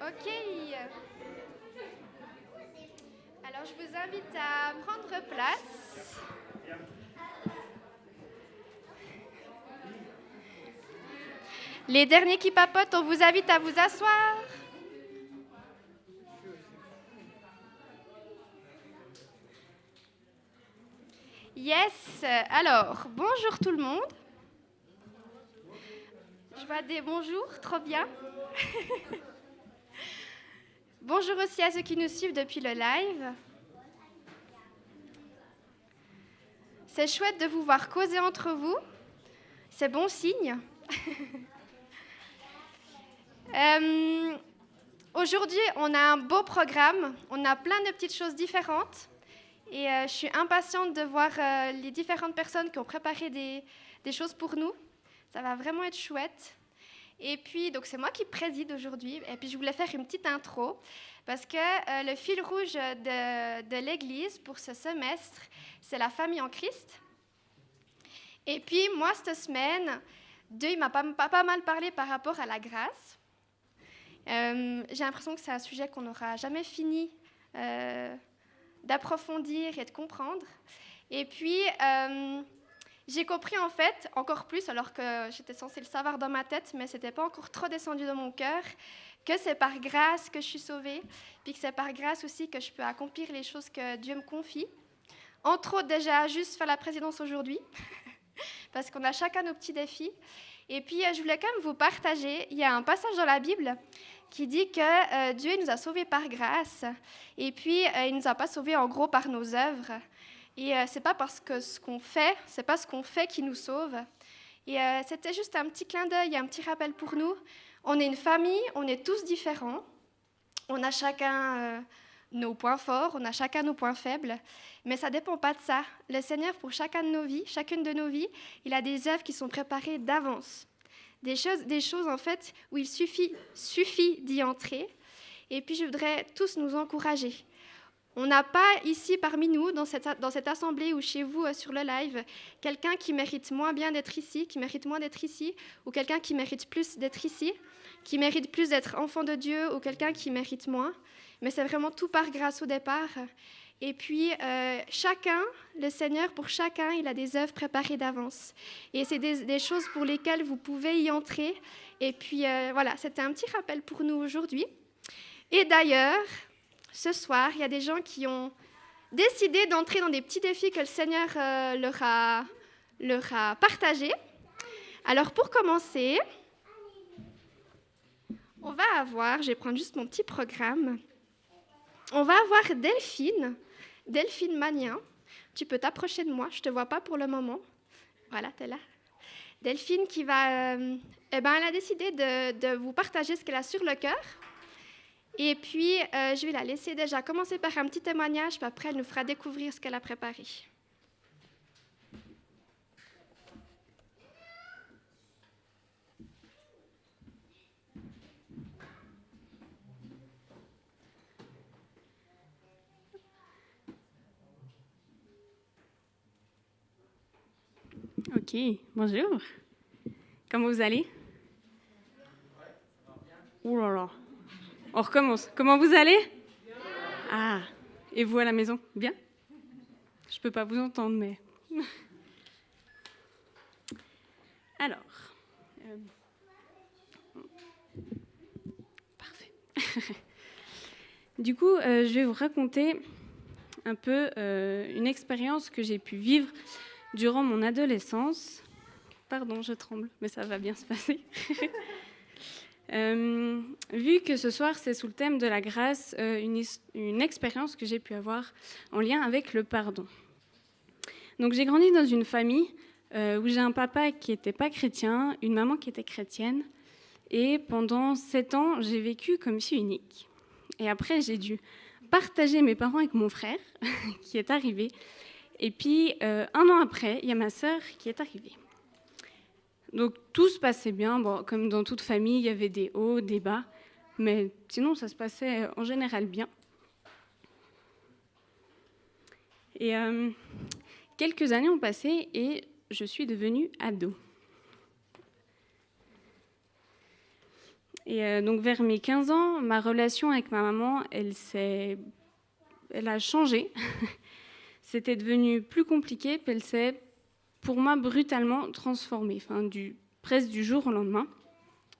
Ok. Alors, je vous invite à prendre place. Les derniers qui papotent, on vous invite à vous asseoir. Yes. Alors, bonjour tout le monde. Je vois des bonjours, trop bien. Bonjour aussi à ceux qui nous suivent depuis le live. C'est chouette de vous voir causer entre vous. C'est bon signe. Aujourd'hui, on a un beau programme. On a plein de petites choses différentes. Et je suis impatiente de voir les différentes personnes qui ont préparé des choses pour nous. Ça va vraiment être chouette. Et puis, donc c'est moi qui préside aujourd'hui. Et puis, je voulais faire une petite intro parce que le fil rouge de l'Église pour ce semestre, c'est la famille en Christ. Et puis, moi, cette semaine, Dieu m'a pas mal parlé par rapport à la grâce. J'ai l'impression que c'est un sujet qu'on n'aura jamais fini d'approfondir et de comprendre. Et puis, j'ai compris en fait, encore plus, alors que j'étais censée le savoir dans ma tête, mais ce n'était pas encore trop descendu dans mon cœur, que c'est par grâce que je suis sauvée, puis que c'est par grâce aussi que je peux accomplir les choses que Dieu me confie. Entre autres, déjà, juste faire la présidence aujourd'hui, parce qu'on a chacun nos petits défis. Et puis, je voulais quand même vous partager, il y a un passage dans la Bible qui dit que Dieu nous a sauvés par grâce, et puis il ne nous a pas sauvés en gros par nos œuvres. Et c'est pas parce que ce qu'on fait, c'est pas ce qu'on fait qui nous sauve. Et c'était juste un petit clin d'œil, un petit rappel pour nous. On est une famille, on est tous différents. On a chacun nos points forts, on a chacun nos points faibles. Mais ça dépend pas de ça. Le Seigneur, pour chacune de nos vies, il a des œuvres qui sont préparées d'avance. Des choses en fait où il suffit d'y entrer. Et puis je voudrais tous nous encourager. On n'a pas ici parmi nous, dans cette assemblée ou chez vous sur le live, quelqu'un qui mérite moins bien d'être ici, qui mérite moins d'être ici, ou quelqu'un qui mérite plus d'être ici, qui mérite plus d'être enfant de Dieu, ou quelqu'un qui mérite moins. Mais c'est vraiment tout par grâce au départ. Et puis, chacun, le Seigneur, pour chacun, il a des œuvres préparées d'avance. Et c'est des choses pour lesquelles vous pouvez y entrer. Et puis, voilà, c'était un petit rappel pour nous aujourd'hui. Et d'ailleurs, ce soir, il y a des gens qui ont décidé d'entrer dans des petits défis que le Seigneur leur a partagés. Alors, pour commencer, on va avoir, je vais prendre juste mon petit programme, on va avoir Delphine Magnin. Tu peux t'approcher de moi, je ne te vois pas pour le moment. Voilà, tu es là. Delphine qui va, elle a décidé de vous partager ce qu'elle a sur le cœur. Et puis, je vais la laisser déjà commencer par un petit témoignage, puis après, elle nous fera découvrir ce qu'elle a préparé. Ok, bonjour. Comment vous allez? Ouh là là. On recommence. Comment vous allez? Ah, et vous à la maison? Bien? Je peux pas vous entendre, mais... Alors... Parfait. Du coup, je vais vous raconter un peu une expérience que j'ai pu vivre durant mon adolescence. Pardon, je tremble, mais ça va bien se passer. Vu que ce soir, c'est sous le thème de la grâce, une expérience que j'ai pu avoir en lien avec le pardon. Donc, j'ai grandi dans une famille où j'ai un papa qui n'était pas chrétien, une maman qui était chrétienne. Et pendant 7 ans, j'ai vécu comme fille unique. Et après, j'ai dû partager mes parents avec mon frère, qui est arrivé. Et puis, 1 an après, il y a ma sœur qui est arrivée. Donc tout se passait bien, bon, comme dans toute famille, il y avait des hauts, des bas, mais sinon ça se passait en général bien. Et quelques années ont passé et je suis devenue ado. Et donc vers mes 15 ans, ma relation avec ma maman, elle a changé. C'était devenu plus compliqué, puis elle s'est, pour moi, brutalement transformée, presque du jour au lendemain,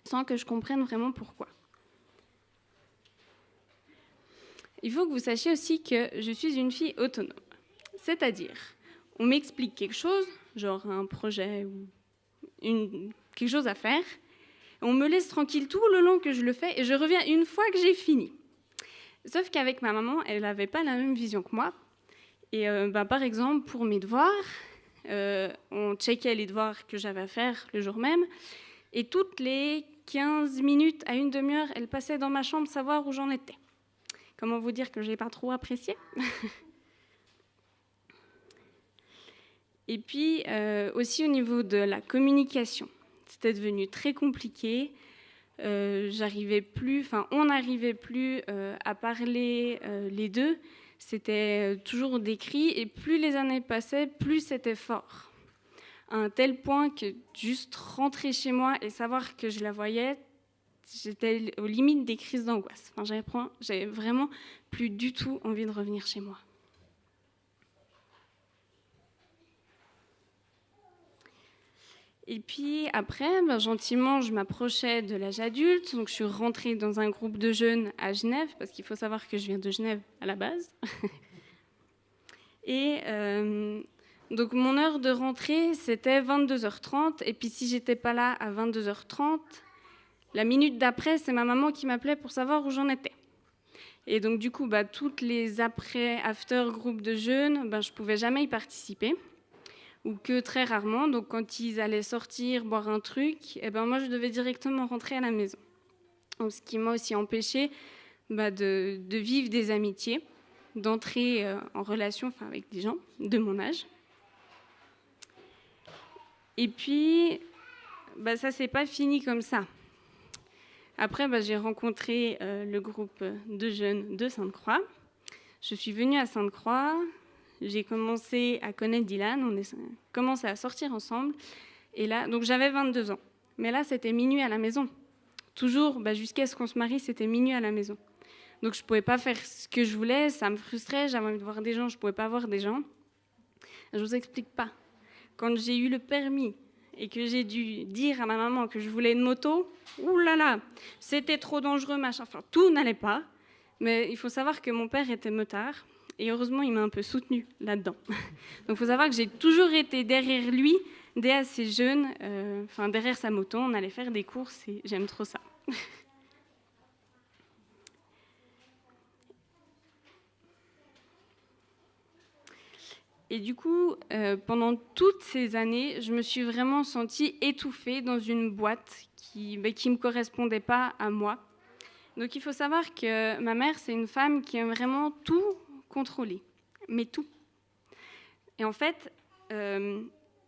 sans que je comprenne vraiment pourquoi. Il faut que vous sachiez aussi que je suis une fille autonome. C'est-à-dire, on m'explique quelque chose, genre un projet ou quelque chose à faire, on me laisse tranquille tout le long que je le fais et je reviens une fois que j'ai fini. Sauf qu'avec ma maman, elle n'avait pas la même vision que moi. Et par exemple, pour mes devoirs, on checkait les devoirs que j'avais à faire le jour même. Et toutes les 15 minutes à une demi-heure, elle passait dans ma chambre savoir où j'en étais. Comment vous dire que je n'ai pas trop apprécié? Et puis, aussi au niveau de la communication, c'était devenu très compliqué. On n'arrivait plus à parler les deux. C'était toujours des cris. Et plus les années passaient, plus c'était fort. À un tel point que juste rentrer chez moi et savoir que je la voyais, j'étais aux limites des crises d'angoisse. J'avais vraiment plus du tout envie de revenir chez moi. Et puis après, gentiment, je m'approchais de l'âge adulte. Donc je suis rentrée dans un groupe de jeunes à Genève, parce qu'il faut savoir que je viens de Genève à la base. Et donc mon heure de rentrée, c'était 22h30. Et puis si j'étais pas là à 22h30, la minute d'après, c'est ma maman qui m'appelait pour savoir où j'en étais. Et donc du coup, toutes les after groupes de jeunes, je pouvais jamais y participer. Ou que très rarement. Donc quand ils allaient sortir, boire un truc, moi je devais directement rentrer à la maison. Donc, ce qui m'a aussi empêché de vivre des amitiés, d'entrer en relation avec des gens de mon âge. Et puis, ça s'est pas fini comme ça. Après, j'ai rencontré le groupe de jeunes de Sainte-Croix. Je suis venue à Sainte-Croix. J'ai commencé à connaître Dylan, on a commencé à sortir ensemble. Et là, donc j'avais 22 ans. Mais là, c'était minuit à la maison. Toujours, jusqu'à ce qu'on se marie, c'était minuit à la maison. Donc je ne pouvais pas faire ce que je voulais, ça me frustrait, j'avais envie de voir des gens, je ne pouvais pas voir des gens. Je ne vous explique pas. Quand j'ai eu le permis et que j'ai dû dire à ma maman que je voulais une moto, oulala, c'était trop dangereux, tout n'allait pas. Mais il faut savoir que mon père était motard. Et heureusement, il m'a un peu soutenue là-dedans. Donc, il faut savoir que j'ai toujours été derrière lui, dès assez jeune, derrière sa moto. On allait faire des courses et j'aime trop ça. Et du coup, pendant toutes ces années, je me suis vraiment sentie étouffée dans une boîte qui ne me correspondait pas à moi. Donc, il faut savoir que ma mère, c'est une femme qui aime vraiment tout contrôler, mais tout. Et en fait,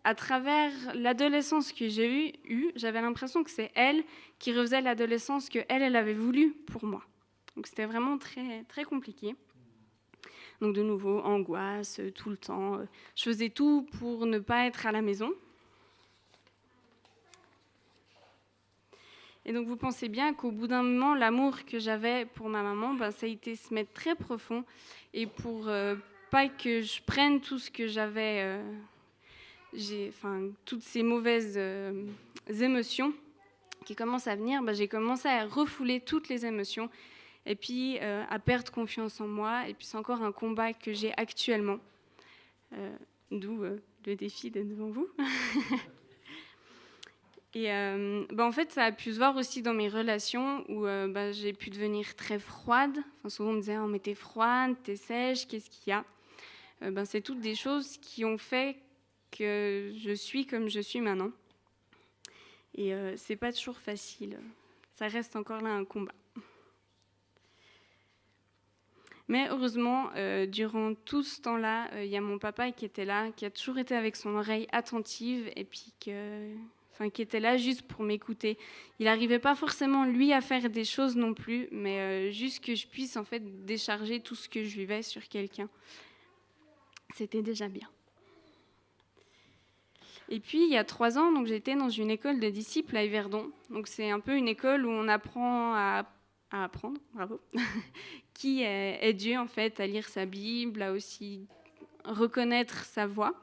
à travers l'adolescence que j'ai eue, j'avais l'impression que c'est elle qui refaisait l'adolescence qu'elle avait voulu pour moi. Donc c'était vraiment très, très compliqué. Donc de nouveau, angoisse tout le temps. Je faisais tout pour ne pas être à la maison. Et donc vous pensez bien qu'au bout d'un moment, l'amour que j'avais pour ma maman, ça a été se mettre très profond. Et pour pas que je prenne tout ce que j'avais, toutes ces mauvaises émotions qui commencent à venir, j'ai commencé à refouler toutes les émotions et puis à perdre confiance en moi. Et puis c'est encore un combat que j'ai actuellement, d'où le défi d'être devant vous. Et en fait, ça a pu se voir aussi dans mes relations où j'ai pu devenir très froide. Souvent, on me disait « mais t'es froide, t'es sèche, qu'est-ce qu'il y a ?» C'est toutes des choses qui ont fait que je suis comme je suis maintenant. Et c'est pas toujours facile. Ça reste encore là un combat. Mais heureusement, durant tout ce temps-là, il y a mon papa qui était là, qui a toujours été avec son oreille attentive et puis qui était là juste pour m'écouter. Il n'arrivait pas forcément, lui, à faire des choses non plus, mais juste que je puisse, en fait, décharger tout ce que je vivais sur quelqu'un. C'était déjà bien. Et puis, il y a 3 ans, donc, j'étais dans une école de disciples à Yverdon. Donc, c'est un peu une école où on apprend à apprendre, bravo, qui est Dieu, en fait, à lire sa Bible, à aussi reconnaître sa voix.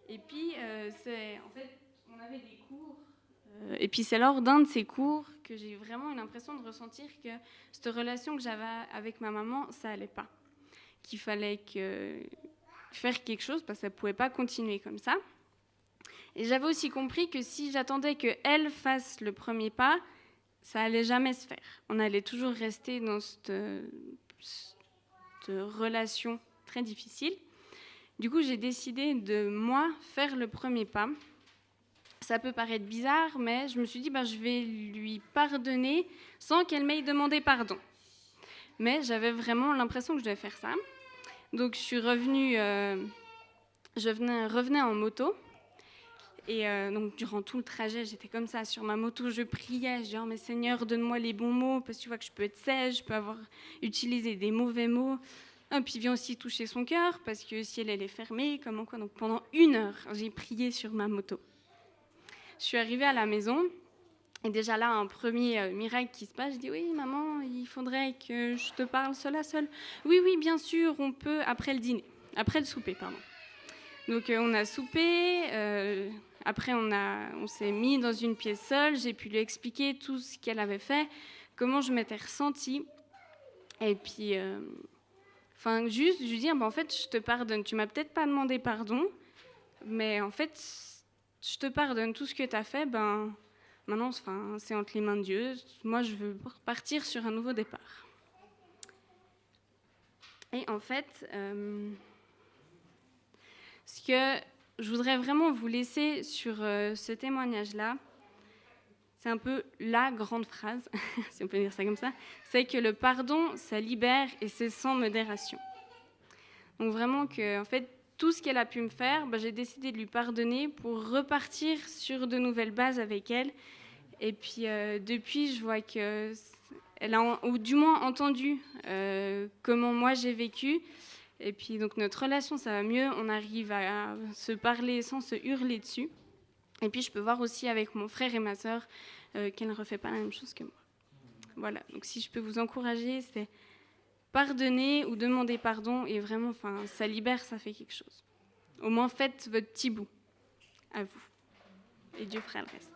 Et puis, en fait, on avait des cours. Et puis, c'est lors d'un de ces cours que j'ai vraiment eu l'impression de ressentir que cette relation que j'avais avec ma maman, ça allait pas. Qu'il fallait faire quelque chose parce que ça ne pouvait pas continuer comme ça. Et j'avais aussi compris que si j'attendais qu'elle fasse le premier pas, ça allait jamais se faire. On allait toujours rester dans cette relation très difficile. Du coup, j'ai décidé de, moi, faire le premier pas. Ça peut paraître bizarre, mais je me suis dit, je vais lui pardonner sans qu'elle m'aille demander pardon. Mais j'avais vraiment l'impression que je devais faire ça. Donc, je suis revenue, revenais en moto. Et donc, durant tout le trajet, j'étais comme ça, sur ma moto, je priais, je disais, oh, mais Seigneur, donne-moi les bons mots, parce que tu vois que je peux être sèche, je peux avoir utilisé des mauvais mots. Et puis, viens aussi toucher son cœur, parce que si elle est fermée, comment quoi. Donc, pendant 1 heure, j'ai prié sur ma moto. Je suis arrivée à la maison, et déjà là, un premier miracle qui se passe, je dis, oui, maman, il faudrait que je te parle seule à seule. Oui, bien sûr, on peut, après le souper, pardon. Donc, on a soupé, après, on s'est mis dans une pièce seule, j'ai pu lui expliquer tout ce qu'elle avait fait, comment je m'étais ressentie, et puis, juste lui dire, en fait, je te pardonne, tu m'as peut-être pas demandé pardon, mais en fait, je te pardonne tout ce que tu as fait, maintenant, c'est entre les mains de Dieu, moi, je veux repartir sur un nouveau départ. Et en fait, ce que je voudrais vraiment vous laisser sur ce témoignage-là, c'est un peu la grande phrase, si on peut dire ça comme ça, c'est que le pardon, ça libère et c'est sans modération. Donc vraiment que, en fait, tout ce qu'elle a pu me faire, j'ai décidé de lui pardonner pour repartir sur de nouvelles bases avec elle. Et puis depuis, je vois qu'elle a ou du moins entendu comment moi j'ai vécu. Et puis donc notre relation, ça va mieux. On arrive à se parler sans se hurler dessus. Et puis je peux voir aussi avec mon frère et ma sœur qu'elle ne refait pas la même chose que moi. Voilà, donc si je peux vous encourager, c'est pardonner ou demander pardon. Et vraiment, ça libère, ça fait quelque chose. Au moins, faites votre petit bout à vous. Et Dieu fera le reste.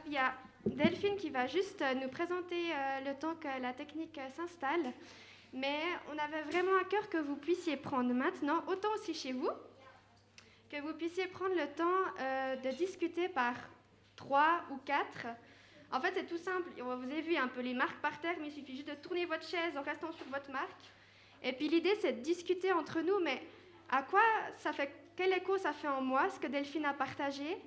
Il y a Delphine qui va juste nous présenter le temps que la technique s'installe. Mais on avait vraiment à cœur que vous puissiez prendre maintenant, autant aussi chez vous, que vous puissiez prendre le temps de discuter par 3 ou 4. En fait, c'est tout simple. Vous avez vu un peu les marques par terre, mais il suffit juste de tourner votre chaise en restant sur votre marque. Et puis l'idée, c'est de discuter entre nous, mais à quoi ça fait, quel écho ça fait en moi, ce que Delphine a partagé?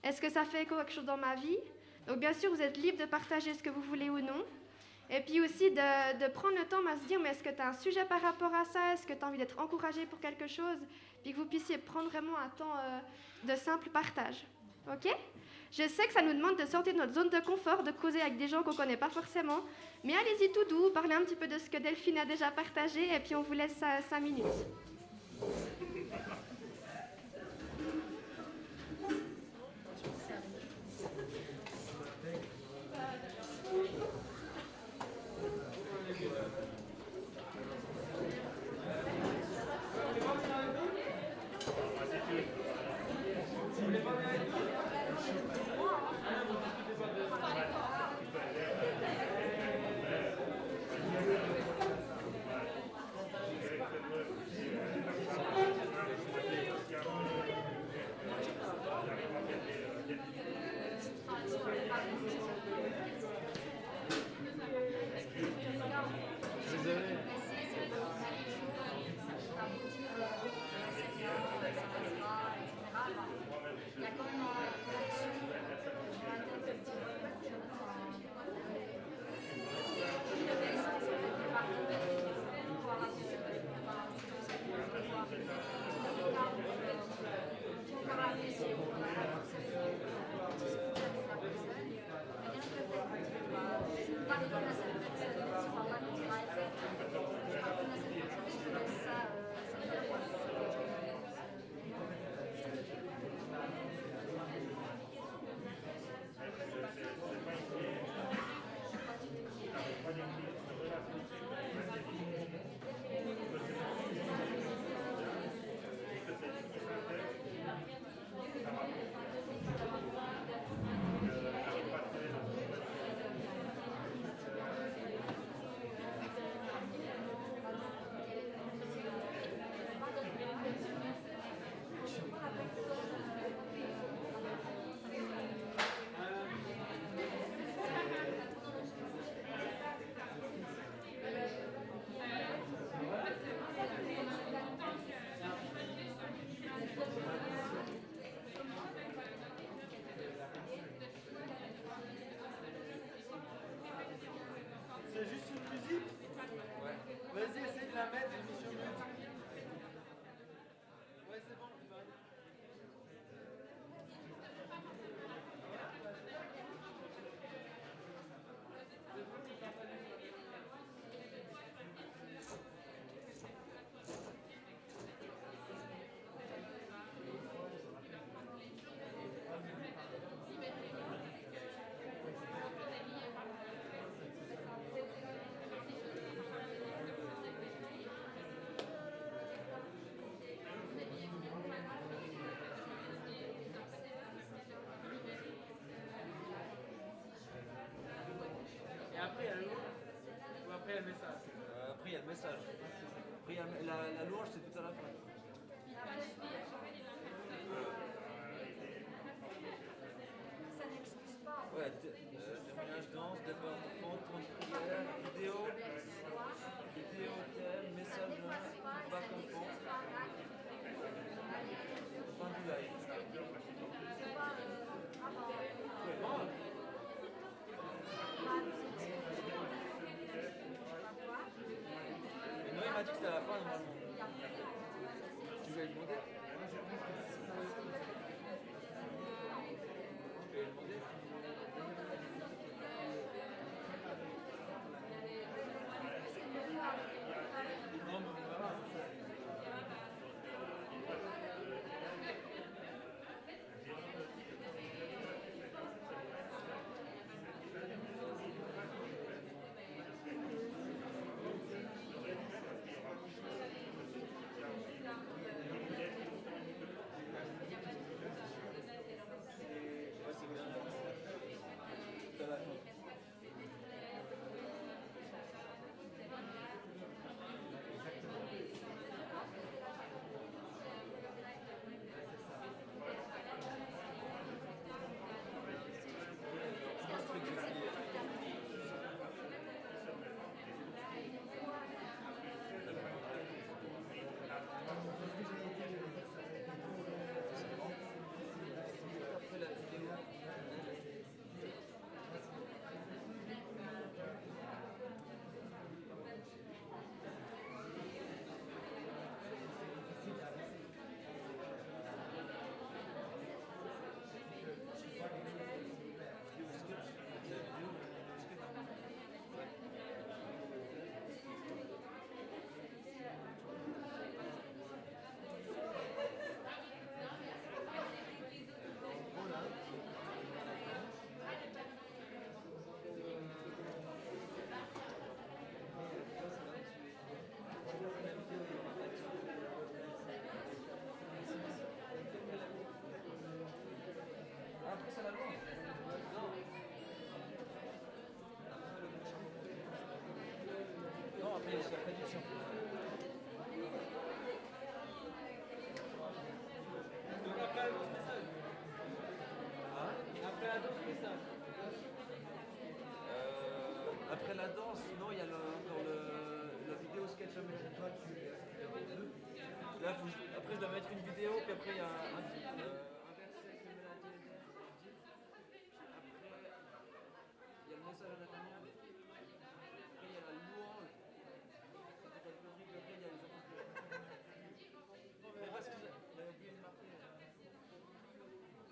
Est-ce que ça fait écho à quelque chose dans ma vie? Donc bien sûr, vous êtes libre de partager ce que vous voulez ou non. Et puis aussi de prendre le temps à se dire, mais est-ce que tu as un sujet par rapport à ça? Est-ce que tu as envie d'être encouragé pour quelque chose? Puis que vous puissiez prendre vraiment un temps de simple partage. OK? Je sais que ça nous demande de sortir de notre zone de confort, de causer avec des gens qu'on ne connaît pas forcément. Mais allez-y tout doux, parlez un petit peu de ce que Delphine a déjà partagé et puis on vous laisse 5 minutes. C'est juste une musique? Ouais. Vas-y, essaye de la mettre, émission musique. Ouais, c'est bon, tu vas. Et après, il y a le louange. Ou après, il y a le message. Après, il y a le message. Après, il y a la louange, c'est tout à la fin. Ouais, témoignage, danse, départ de fond, ton prière, vidéo, thème, message, pas confond. Fin du live. Ouais, bon. Mais non, il m'a dit que c'était à la fin normalement. Tu vas lui demander? Je vais lui demander. Non, mais on verra. prédiction. Après la danse, non, il y a encore la vidéo sketch American. Là, après, je dois mettre une vidéo, puis après, il y a un verset avec une mélodie. Après, il y a le message à la lumière. Après, il y a la louange. Après, il y a les enfants. Mais parce que j'avais oublié de marquer. Ouais, c'est bon, j'ai tout fait.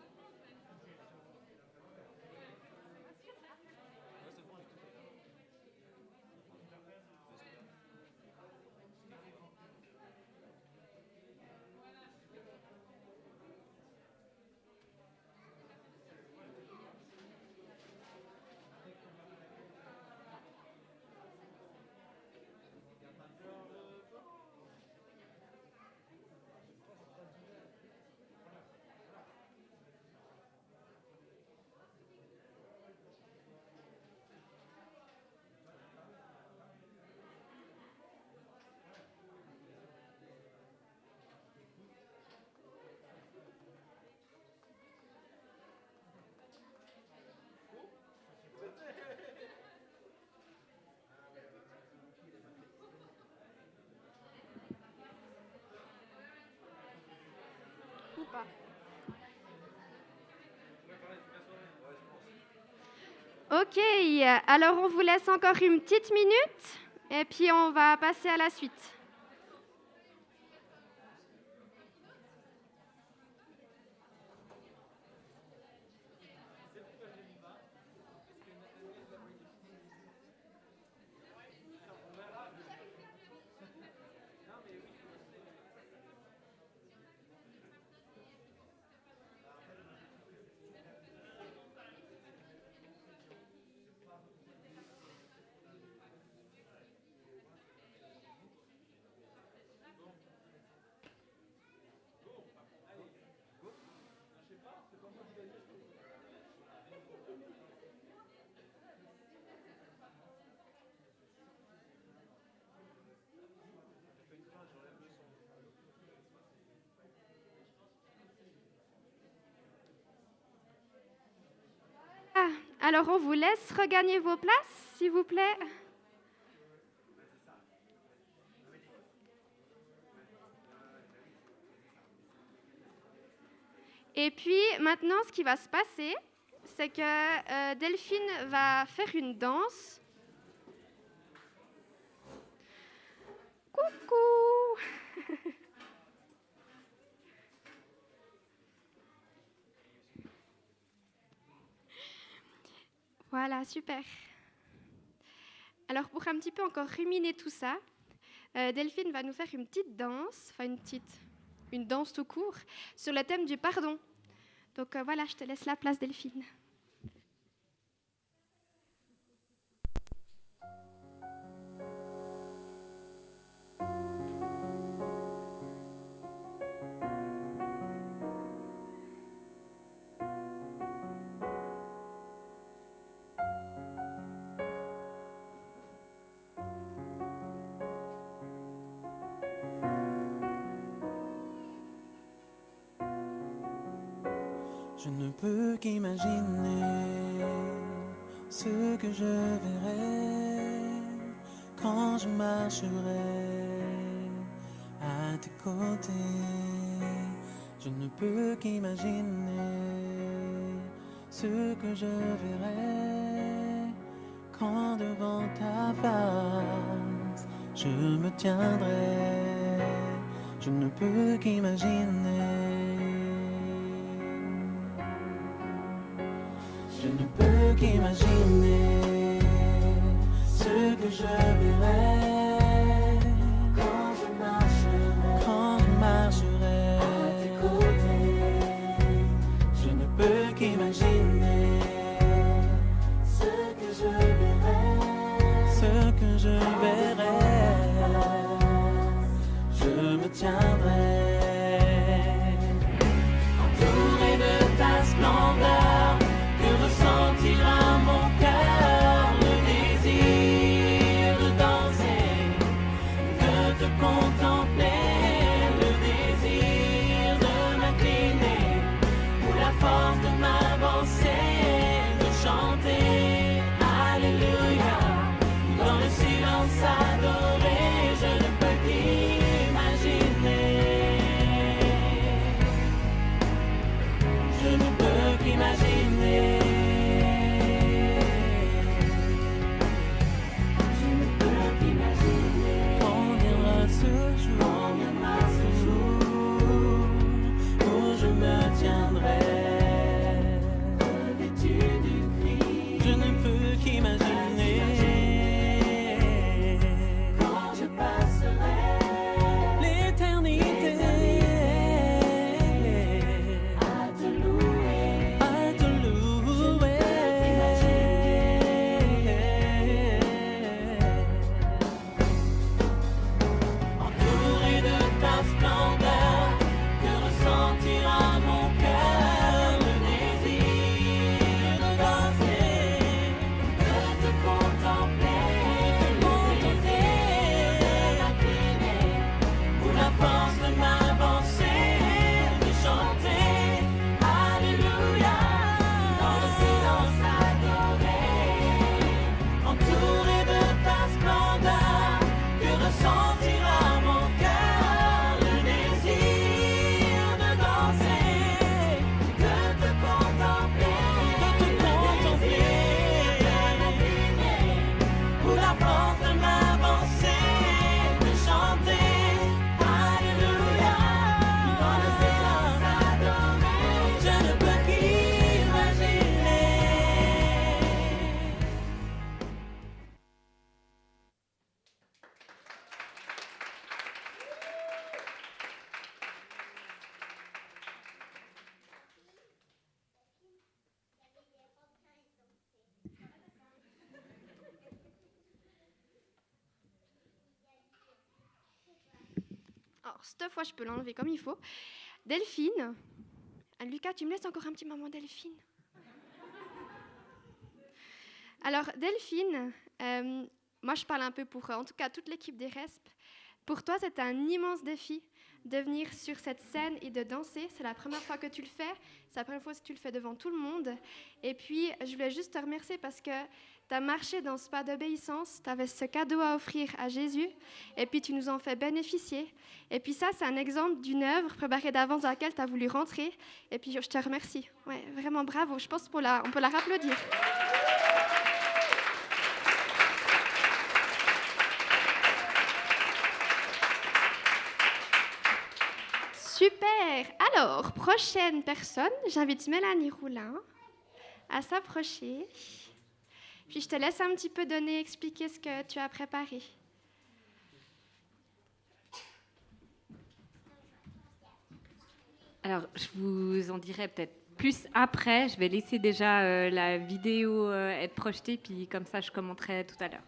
Ou pas. Ok, alors on vous laisse encore une petite minute et puis on va passer à la suite. Ah, alors on vous laisse regagner vos places, s'il vous plaît. Et puis maintenant, ce qui va se passer, c'est que Delphine va faire une danse. Coucou! Voilà, super. Alors pour un petit peu encore ruminer tout ça, Delphine va nous faire une petite danse, enfin une danse tout court, sur le thème du pardon. Donc voilà, je te laisse la place, Delphine. Je ne peux qu'imaginer ce que je verrai quand je marcherai à tes côtés. Je ne peux qu'imaginer ce que je verrai quand devant ta face je me tiendrai. Je ne peux qu'imaginer. Je ne peux qu'imaginer ce que je verrai quand je marcherai à tes côtés. Je ne peux qu'imaginer ce que je verrai, je me tiendrai entouré de ta splendeur. Ressentira mon cœur le désir de danser Alors, cette fois, je peux l'enlever comme il faut. Delphine. Lucas, tu me laisses encore un petit moment, Delphine? Alors, Delphine, moi, je parle un peu pour, en tout cas, toute l'équipe des RESP. Pour toi, c'est un immense défi de venir sur cette scène et de danser. C'est la première fois que tu le fais. C'est la première fois que tu le fais devant tout le monde. Et puis, je voulais juste te remercier parce que tu as marché dans ce pas d'obéissance. Tu avais ce cadeau à offrir à Jésus. Et puis, tu nous en fais bénéficier. Et puis ça, c'est un exemple d'une œuvre préparée d'avance dans laquelle tu as voulu rentrer. Et puis, je te remercie. Ouais, vraiment bravo. Je pense qu'on peut la applaudir. Super! Alors, prochaine personne, j'invite Mélanie Roulin à s'approcher. Puis je te laisse un petit peu expliquer ce que tu as préparé. Alors, je vous en dirai peut-être plus après. Je vais laisser déjà la vidéo être projetée, puis comme ça, je commenterai tout à l'heure.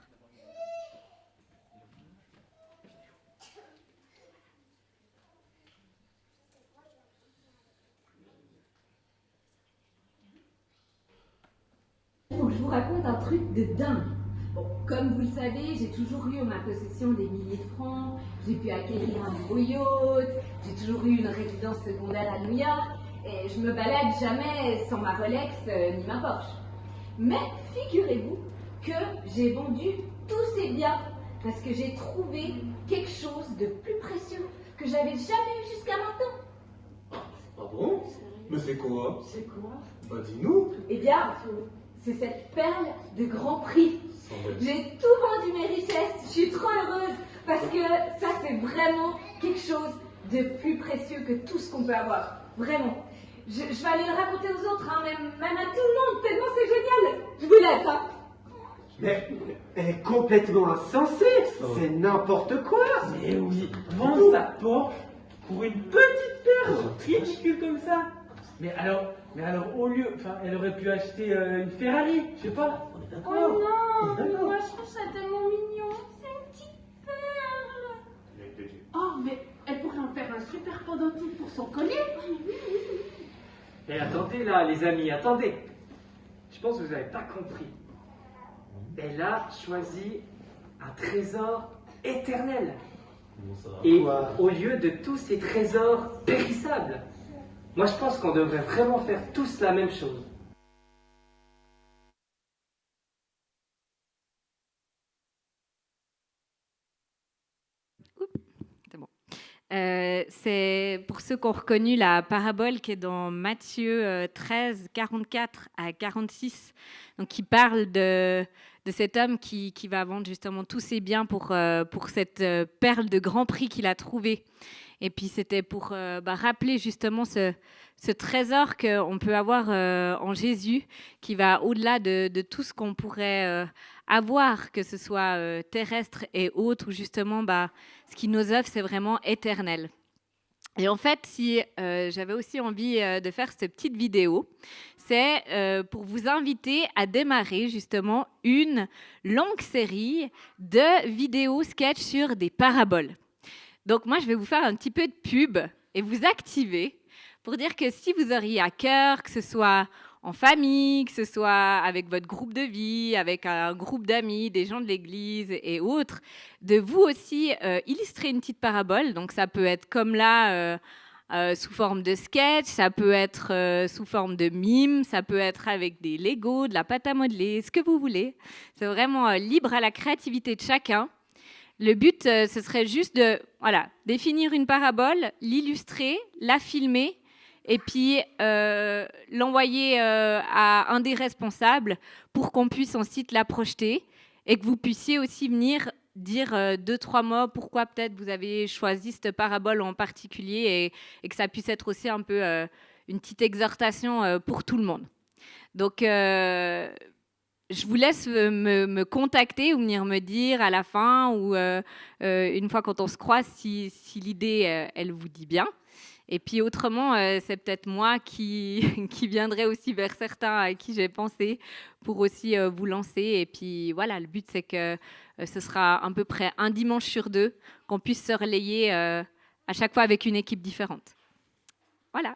Faut que je vous raconte un truc de dingue. Bon, comme vous le savez, j'ai toujours eu en ma possession des milliers de francs, j'ai pu acquérir un nouveau yacht, j'ai toujours eu une résidence secondaire à New York, et je me balade jamais sans ma Rolex ni ma Porsche. Mais figurez-vous que j'ai vendu tous ces biens parce que j'ai trouvé quelque chose de plus précieux que j'avais jamais eu jusqu'à maintenant. Ah bon? Mais c'est quoi? C'est quoi? Bah dis-nous. Eh bien, c'est cette perle de grand prix. J'ai tout vendu mes richesses, je suis trop heureuse parce que ça c'est vraiment quelque chose de plus précieux que tout ce qu'on peut avoir. Vraiment. Je vais aller le raconter aux autres, hein, même à tout le monde, tellement c'est génial. Je vous laisse. Hein. Mais elle est complètement insensée. C'est n'importe quoi. Mais oui, vendre sa Porsche pour une petite perle ridicule comme ça. Mais alors, au lieu, enfin, elle aurait pu acheter une Ferrari, je sais pas. On est d'accord. Oh non, D'accord. moi je trouve ça tellement mignon. C'est une petite perle. Oh, mais elle pourrait en faire un super pendentif pour son collier. Et attendez là, les amis, attendez. Je pense que vous n'avez pas compris. Elle a choisi un trésor éternel. Et au lieu de tous ces trésors périssables. Moi, je pense qu'on devrait vraiment faire tous la même chose. C'est bon. C'est pour ceux qui ont reconnu la parabole qui est dans Matthieu 13, 44 à 46, donc qui parle de cet homme qui va vendre justement tous ses biens pour cette perle de grand prix qu'il a trouvée. Et puis c'était pour rappeler justement ce trésor qu'on peut avoir en Jésus, qui va au-delà de tout ce qu'on pourrait avoir, que ce soit terrestre et autre, ou justement ce qui nous offre, c'est vraiment éternel. Et en fait, si j'avais aussi envie de faire cette petite vidéo, c'est pour vous inviter à démarrer justement une longue série de vidéos sketch sur des paraboles. Donc moi, je vais vous faire un petit peu de pub et vous activer pour dire que si vous auriez à cœur, que ce soit en famille, que ce soit avec votre groupe de vie, avec un groupe d'amis, des gens de l'église et autres, de vous aussi illustrer une petite parabole. Donc ça peut être comme là, sous forme de sketch, ça peut être sous forme de mime, ça peut être avec des Legos, de la pâte à modeler, ce que vous voulez. C'est vraiment libre à la créativité de chacun. Le but, ce serait juste de définir une parabole, l'illustrer, la filmer et puis l'envoyer à un des responsables pour qu'on puisse ensuite la projeter et que vous puissiez aussi venir dire 2-3 mots pourquoi peut-être vous avez choisi cette parabole en particulier et que ça puisse être aussi un peu une petite exhortation pour tout le monde. Donc, je vous laisse me contacter ou venir me dire à la fin ou une fois quand on se croise si l'idée, elle vous dit bien. Et puis autrement, c'est peut-être moi qui viendrai aussi vers certains à qui j'ai pensé pour aussi vous lancer. Et puis voilà, le but, c'est que ce sera à peu près un dimanche sur 2 qu'on puisse se relayer à chaque fois avec une équipe différente. Voilà.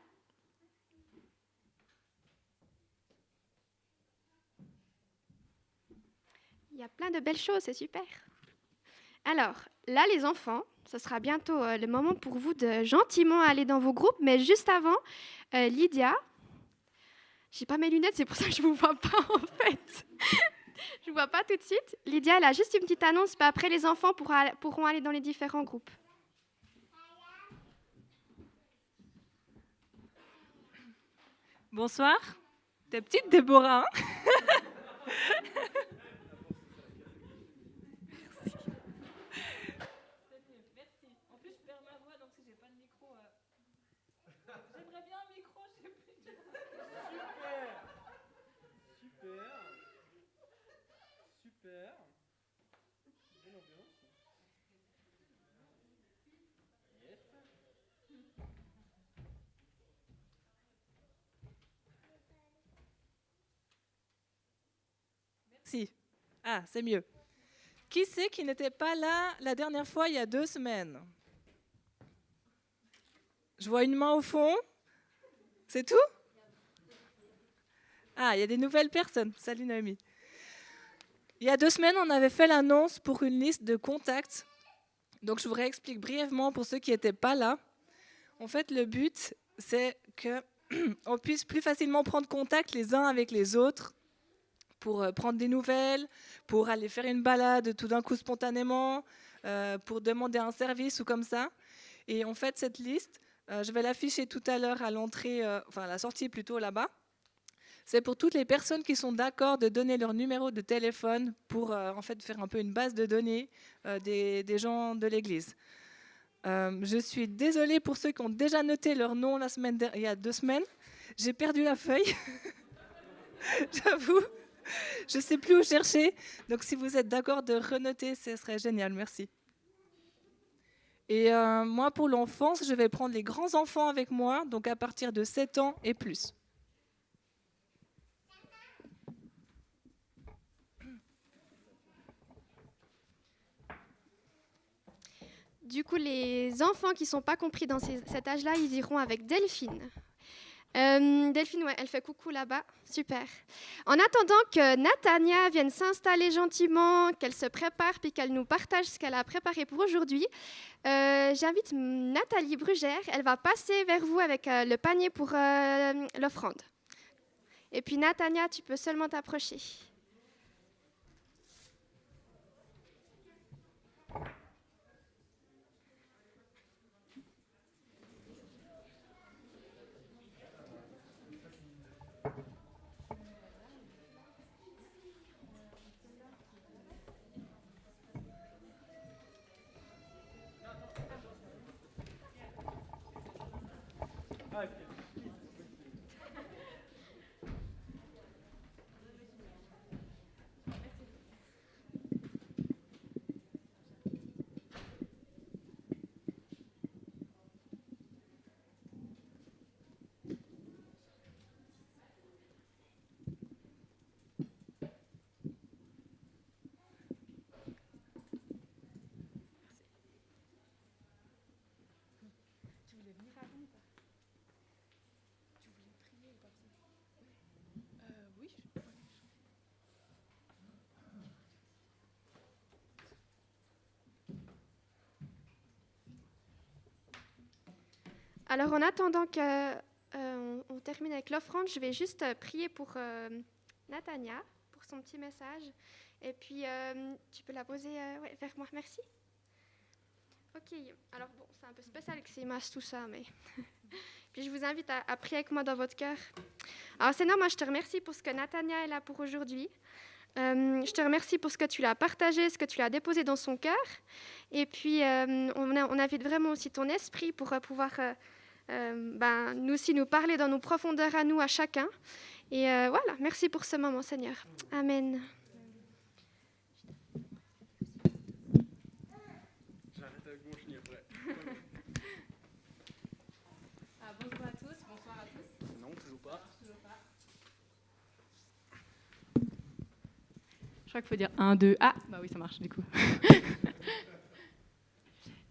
Il y a plein de belles choses, c'est super. Alors, là, les enfants, ce sera bientôt le moment pour vous de gentiment aller dans vos groupes, mais juste avant, Lydia, j'ai pas mes lunettes, c'est pour ça que je vous vois pas en fait. Je vous vois pas tout de suite. Lydia, elle a juste une petite annonce, puis après les enfants pourront aller dans les différents groupes. Bonsoir, ta petite Déborah. Merci. En plus, je perds ma voix, donc si j'ai pas de micro, j'aimerais bien un micro, je sais plus. Super. Bonne ambiance. Yes. Merci. Ah, c'est mieux. Qui c'est qui n'était pas là la dernière fois, il y a 2 semaines? Je vois une main au fond. C'est tout? Ah, il y a des nouvelles personnes. Salut Naomi. Il y a 2 semaines, on avait fait l'annonce pour une liste de contacts. Donc, je vous réexplique brièvement pour ceux qui n'étaient pas là. En fait, le but, c'est qu'on puisse plus facilement prendre contact les uns avec les autres pour prendre des nouvelles, pour aller faire une balade tout d'un coup spontanément, pour demander un service ou comme ça. Et en fait, cette liste, je vais l'afficher tout à l'heure à l'entrée, enfin à la sortie plutôt là-bas. C'est pour toutes les personnes qui sont d'accord de donner leur numéro de téléphone pour en fait faire un peu une base de données des gens de l'église. Je suis désolée pour ceux qui ont déjà noté leur nom il y a 2 semaines. J'ai perdu la feuille, j'avoue. Je ne sais plus où chercher. Donc si vous êtes d'accord de renoter, ce serait génial. Merci. Et moi, pour l'enfance, je vais prendre les grands enfants avec moi, donc à partir de 7 ans et plus. Du coup, les enfants qui ne sont pas compris dans cet âge-là, ils iront avec Delphine. Delphine, ouais, elle fait coucou là-bas. Super. En attendant que Natania vienne s'installer gentiment, qu'elle se prépare, puis qu'elle nous partage ce qu'elle a préparé pour aujourd'hui, j'invite Nathalie Brugère. Elle va passer vers vous avec le panier pour l'offrande. Et puis Natania, tu peux seulement t'approcher. Alors, en attendant qu'on termine avec l'offrande, je vais juste prier pour Natania, pour son petit message. Et puis, tu peux la poser vers moi. Merci. Ok. Alors, bon, c'est un peu spécial avec ces images, tout ça, mais... Puis, je vous invite à prier avec moi dans votre cœur. Alors, Seigneur, moi, je te remercie pour ce que Natania est là pour aujourd'hui. Je te remercie pour ce que tu l'as partagé, ce que tu l'as déposé dans son cœur. Et puis, on invite vraiment aussi ton esprit pour pouvoir... nous aussi nous parler dans nos profondeurs à nous, à chacun. Et voilà, merci pour ce moment, Seigneur. Amen. J'arrête à gauche, ni après. Bonjour à tous, bonsoir à tous. Non, toujours pas. Je crois qu'il faut dire 1, 2, ah, bah oui, ça marche du coup.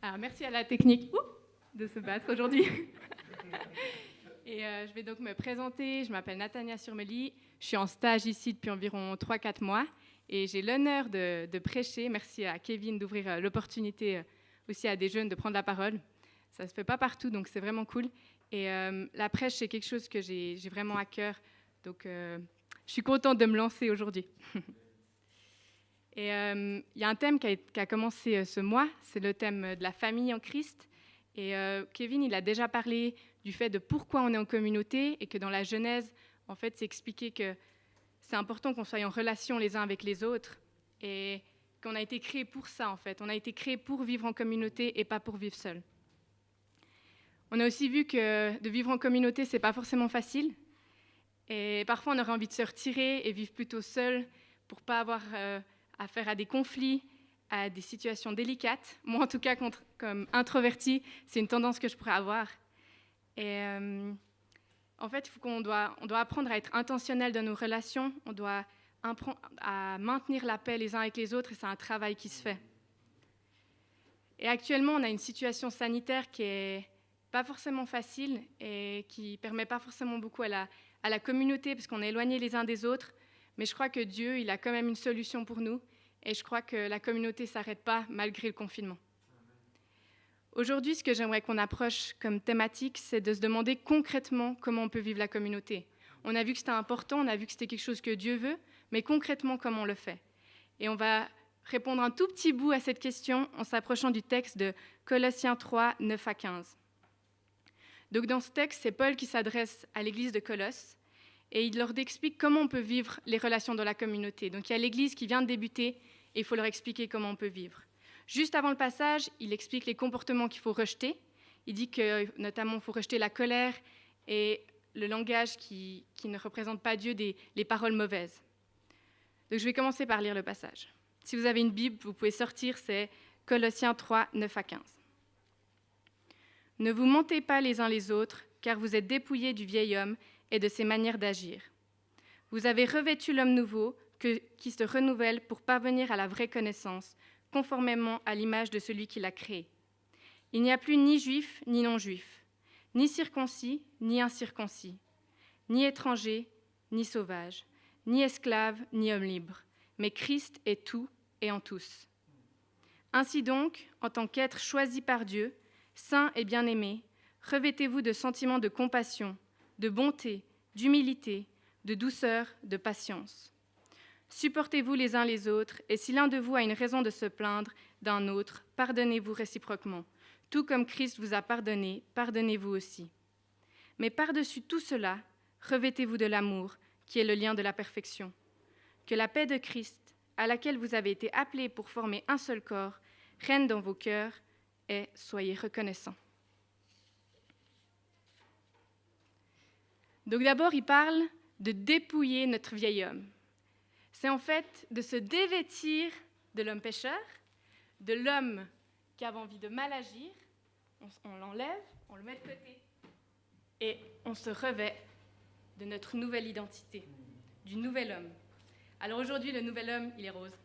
Alors, merci à la technique. de se battre aujourd'hui. Et je vais donc me présenter. Je m'appelle Nathania Surmely. Je suis en stage ici depuis environ 3-4 mois. Et j'ai l'honneur de prêcher. Merci à Kevin d'ouvrir l'opportunité aussi à des jeunes de prendre la parole. Ça ne se fait pas partout, donc c'est vraiment cool. Et la prêche, c'est quelque chose que j'ai vraiment à cœur. Donc, je suis contente de me lancer aujourd'hui. Et il y a un thème qui a commencé ce mois, c'est le thème de la famille en Christ. Et Kevin, il a déjà parlé du fait de pourquoi on est en communauté et que dans la Genèse, en fait, c'est expliqué que c'est important qu'on soit en relation les uns avec les autres et qu'on a été créé pour ça, en fait. On a été créé pour vivre en communauté et pas pour vivre seul. On a aussi vu que de vivre en communauté, c'est pas forcément facile. Et parfois, on aurait envie de se retirer et vivre plutôt seul pour pas avoir affaire à des conflits, à des situations délicates. Moi, en tout cas, comme introvertie, c'est une tendance que je pourrais avoir. Et en fait, on doit apprendre à être intentionnel dans nos relations. On doit apprendre à maintenir la paix les uns avec les autres, et c'est un travail qui se fait. Et actuellement, on a une situation sanitaire qui est pas forcément facile et qui permet pas forcément beaucoup à la communauté parce qu'on est éloignés les uns des autres. Mais je crois que Dieu, il a quand même une solution pour nous. Et je crois que la communauté ne s'arrête pas malgré le confinement. Aujourd'hui, ce que j'aimerais qu'on approche comme thématique, c'est de se demander concrètement comment on peut vivre la communauté. On a vu que c'était important, on a vu que c'était quelque chose que Dieu veut, mais concrètement, comment on le fait? Et on va répondre un tout petit bout à cette question en s'approchant du texte de Colossiens 3, 9 à 15. Donc dans ce texte, c'est Paul qui s'adresse à l'église de Colosse et il leur explique comment on peut vivre les relations dans la communauté. Donc il y a l'église qui vient de débuter et il faut leur expliquer comment on peut vivre. Juste avant le passage, il explique les comportements qu'il faut rejeter. Il dit que notamment il faut rejeter la colère et le langage qui ne représente pas Dieu, les paroles mauvaises. Donc je vais commencer par lire le passage. Si vous avez une Bible, vous pouvez sortir, c'est Colossiens 3, 9 à 15. Ne vous mentez pas les uns les autres, car vous êtes dépouillés du vieil homme et de ses manières d'agir. Vous avez revêtu l'homme nouveau qui se renouvelle pour parvenir à la vraie connaissance, conformément à l'image de celui qui l'a créé. Il n'y a plus ni juif ni non-juif, ni circoncis ni incirconcis, ni étranger ni sauvage, ni esclave ni homme libre, mais Christ est tout et en tous. Ainsi donc, en tant qu'être choisi par Dieu, saint et bien-aimé, revêtez-vous de sentiments de compassion, de bonté, d'humilité, de douceur, de patience. Supportez-vous les uns les autres, et si l'un de vous a une raison de se plaindre d'un autre, pardonnez-vous réciproquement. Tout comme Christ vous a pardonné, pardonnez-vous aussi. Mais par-dessus tout cela, revêtez-vous de l'amour, qui est le lien de la perfection. Que la paix de Christ, à laquelle vous avez été appelés pour former un seul corps, règne dans vos cœurs, et soyez reconnaissants. Donc d'abord, il parle de dépouiller notre vieil homme. C'est en fait de se dévêtir de l'homme pécheur, de l'homme qui avait envie de mal agir. On l'enlève, on le met de côté et on se revêt de notre nouvelle identité, du nouvel homme. Alors aujourd'hui, le nouvel homme, il est rose.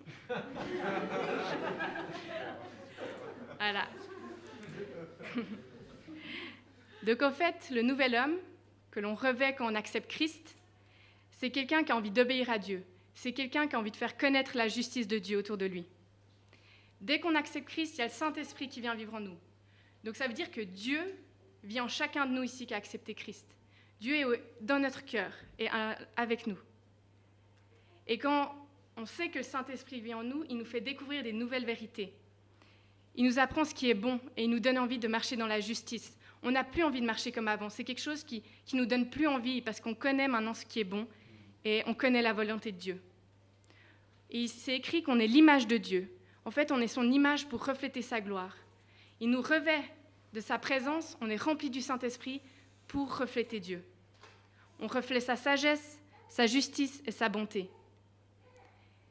Voilà. Donc en fait, le nouvel homme que l'on revêt quand on accepte Christ, c'est quelqu'un qui a envie d'obéir à Dieu. C'est quelqu'un qui a envie de faire connaître la justice de Dieu autour de lui. Dès qu'on accepte Christ, il y a le Saint-Esprit qui vient vivre en nous. Donc ça veut dire que Dieu vit en chacun de nous ici qui a accepté Christ. Dieu est dans notre cœur et avec nous. Et quand on sait que le Saint-Esprit vit en nous, il nous fait découvrir des nouvelles vérités. Il nous apprend ce qui est bon et il nous donne envie de marcher dans la justice. On n'a plus envie de marcher comme avant. C'est quelque chose qui nous donne plus envie parce qu'on connaît maintenant ce qui est bon et on connaît la volonté de Dieu. Et c'est écrit qu'on est l'image de Dieu. En fait, on est son image pour refléter sa gloire. Il nous revêt de sa présence, on est rempli du Saint-Esprit pour refléter Dieu. On reflète sa sagesse, sa justice et sa bonté.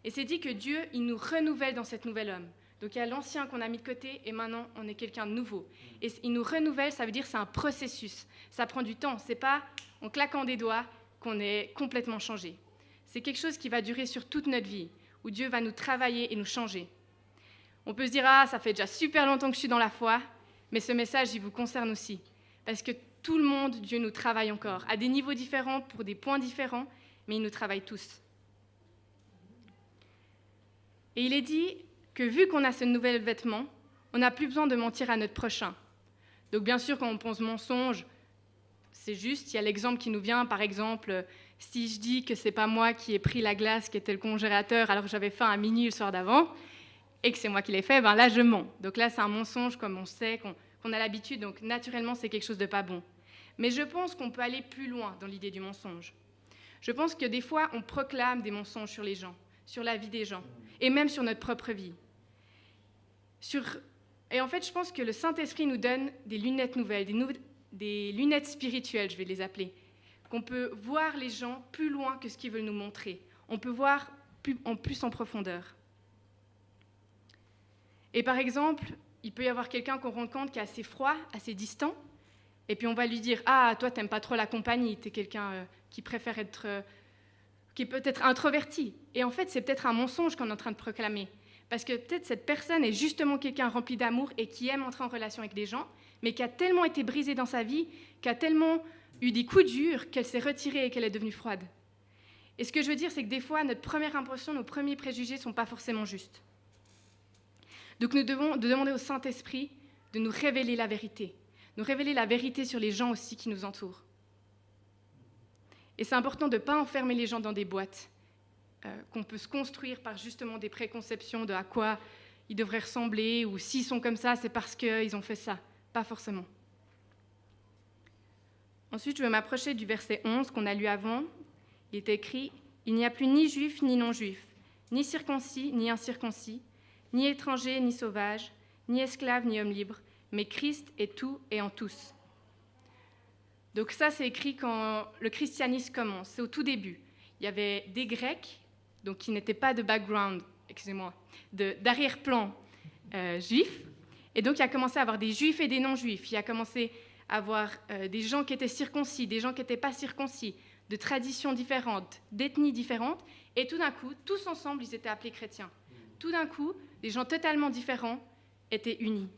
Et c'est dit que Dieu, il nous renouvelle dans cet nouvel homme. Donc il y a l'ancien qu'on a mis de côté et maintenant on est quelqu'un de nouveau. Et il nous renouvelle, ça veut dire que c'est un processus. Ça prend du temps, c'est pas en claquant des doigts qu'on est complètement changé. C'est quelque chose qui va durer sur toute notre vie, où Dieu va nous travailler et nous changer. On peut se dire, ah, ça fait déjà super longtemps que je suis dans la foi, Mais ce message, il vous concerne aussi. Parce que tout le monde, Dieu nous travaille encore, à des niveaux différents, pour des points différents, mais il nous travaille tous. Et il est dit que vu qu'on a ce nouvel vêtement, on n'a plus besoin de mentir à notre prochain. Donc bien sûr, quand on pense mensonge, c'est juste, il y a l'exemple qui nous vient, par exemple, si je dis que c'est pas moi qui ai pris la glace qui était le congélateur alors que j'avais faim à minuit le soir d'avant, et que c'est moi qui l'ai fait, ben là je mens. Donc là c'est un mensonge comme on sait, qu'on a l'habitude, donc naturellement c'est quelque chose de pas bon. Mais je pense qu'on peut aller plus loin dans l'idée du mensonge. Je pense que des fois on proclame des mensonges sur les gens, sur la vie des gens, et même sur notre propre vie. Et en fait je pense que le Saint-Esprit nous donne des lunettes nouvelles, des lunettes spirituelles, je vais les appeler, qu'on peut voir les gens plus loin que ce qu'ils veulent nous montrer. On peut voir plus en profondeur. Et par exemple, il peut y avoir quelqu'un qu'on rencontre qui est assez froid, assez distant, et puis on va lui dire « Ah, toi, t'aimes pas trop la compagnie, t'es quelqu'un qui préfère être... qui est peut-être introverti. » Et en fait, c'est peut-être un mensonge qu'on est en train de proclamer. Parce que peut-être cette personne est justement quelqu'un rempli d'amour et qui aime entrer en relation avec des gens, mais qui a tellement été brisée dans sa vie, qui a tellement eu des coups durs qu'elle s'est retirée et qu'elle est devenue froide. Et ce que je veux dire, c'est que des fois, notre première impression, nos premiers préjugés ne sont pas forcément justes. Donc nous devons demander au Saint-Esprit de nous révéler la vérité sur les gens aussi qui nous entourent. Et c'est important de ne pas enfermer les gens dans des boîtes qu'on peut se construire par justement des préconceptions de à quoi ils devraient ressembler, ou s'ils sont comme ça, c'est parce qu'ils ont fait ça. Pas forcément. Ensuite, je veux m'approcher du verset 11 qu'on a lu avant. Il est écrit « Il n'y a plus ni juif ni non-juif, ni circoncis ni incirconcis, ni étranger ni sauvage, ni esclave ni homme libre, mais Christ est tout et en tous. » Donc ça, c'est écrit quand le christianisme commence. C'est au tout début. Il y avait des Grecs, donc qui n'étaient pas de background, d'arrière-plan juif. Et donc, il a commencé à avoir des juifs et des non-juifs. Il a commencé à avoir des gens qui étaient circoncis, des gens qui n'étaient pas circoncis, de traditions différentes, d'ethnies différentes. Et tout d'un coup, tous ensemble, ils étaient appelés chrétiens. Tout d'un coup, des gens totalement différents étaient unis.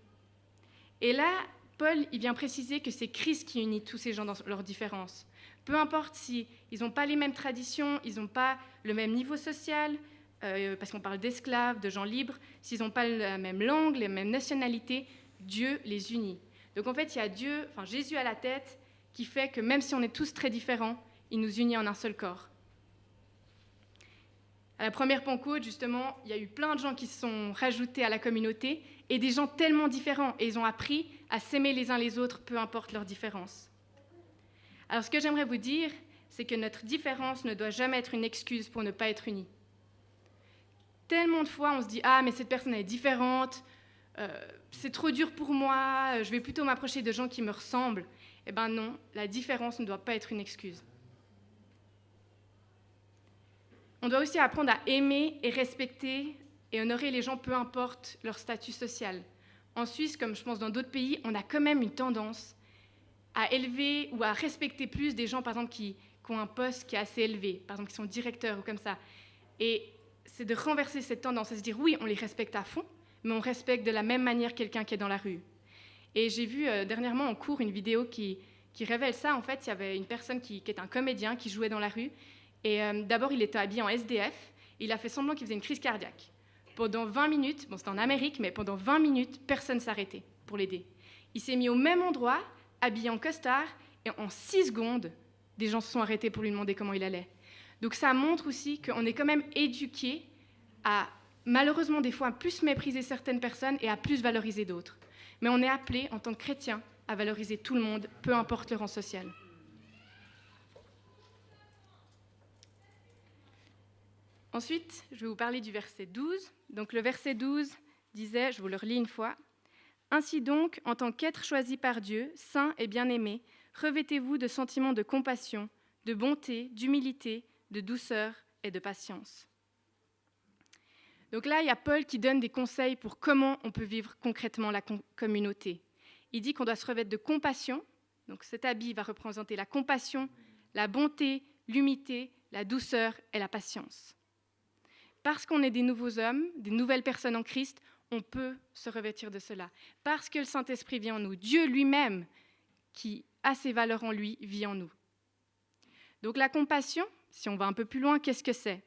Et là, Paul, il vient préciser que c'est Christ qui unit tous ces gens dans leurs différences. Peu importe s'ils n'ont pas les mêmes traditions, ils n'ont pas le même niveau social, parce qu'on parle d'esclaves, de gens libres, s'ils n'ont pas la même langue, les mêmes nationalités, Dieu les unit. Donc en fait, il y a Jésus à la tête, qui fait que même si on est tous très différents, il nous unit en un seul corps. À la première Pentecôte, justement, il y a eu plein de gens qui se sont rajoutés à la communauté, et des gens tellement différents, et ils ont appris à s'aimer les uns les autres, peu importe leurs différences. Alors ce que j'aimerais vous dire, c'est que notre différence ne doit jamais être une excuse pour ne pas être unis. Tellement de fois, on se dit « Ah, mais cette personne est différente, c'est trop dur pour moi, je vais plutôt m'approcher de gens qui me ressemblent. » Eh bien non, la différence ne doit pas être une excuse. On doit aussi apprendre à aimer et respecter et honorer les gens, peu importe leur statut social. En Suisse, comme je pense dans d'autres pays, on a quand même une tendance à élever ou à respecter plus des gens, par exemple, qui ont un poste qui est assez élevé, par exemple, qui sont directeurs ou comme ça. Et c'est de renverser cette tendance, à se dire, oui, on les respecte à fond, mais on respecte de la même manière quelqu'un qui est dans la rue. Et j'ai vu dernièrement en cours une vidéo qui révèle ça. En fait, il y avait une personne qui est un comédien qui jouait dans la rue. Et d'abord, il était habillé en SDF. Il a fait semblant qu'il faisait une crise cardiaque. Pendant 20 minutes, bon, c'était en Amérique, mais pendant 20 minutes, personne ne s'arrêtait pour l'aider. Il s'est mis au même endroit, habillé en costard, et en 6 secondes, des gens se sont arrêtés pour lui demander comment il allait. Donc ça montre aussi qu'on est quand même éduqué à, malheureusement des fois, à plus mépriser certaines personnes et à plus valoriser d'autres. Mais on est appelé, en tant que chrétien, à valoriser tout le monde, peu importe le rang social. Ensuite, je vais vous parler du verset 12. Donc le verset 12 disait, je vous le relis une fois, « Ainsi donc, en tant qu'être choisi par Dieu, saint et bien-aimé, revêtez-vous de sentiments de compassion, de bonté, d'humilité, de douceur et de patience. » Donc là, il y a Paul qui donne des conseils pour comment on peut vivre concrètement la communauté. Il dit qu'on doit se revêtir de compassion. Donc cet habit va représenter la compassion, la bonté, l'humilité, la douceur et la patience. Parce qu'on est des nouveaux hommes, des nouvelles personnes en Christ, on peut se revêtir de cela. Parce que le Saint-Esprit vit en nous. Dieu lui-même, qui a ses valeurs en lui, vit en nous. Donc la compassion, si on va un peu plus loin, qu'est-ce que c'est ?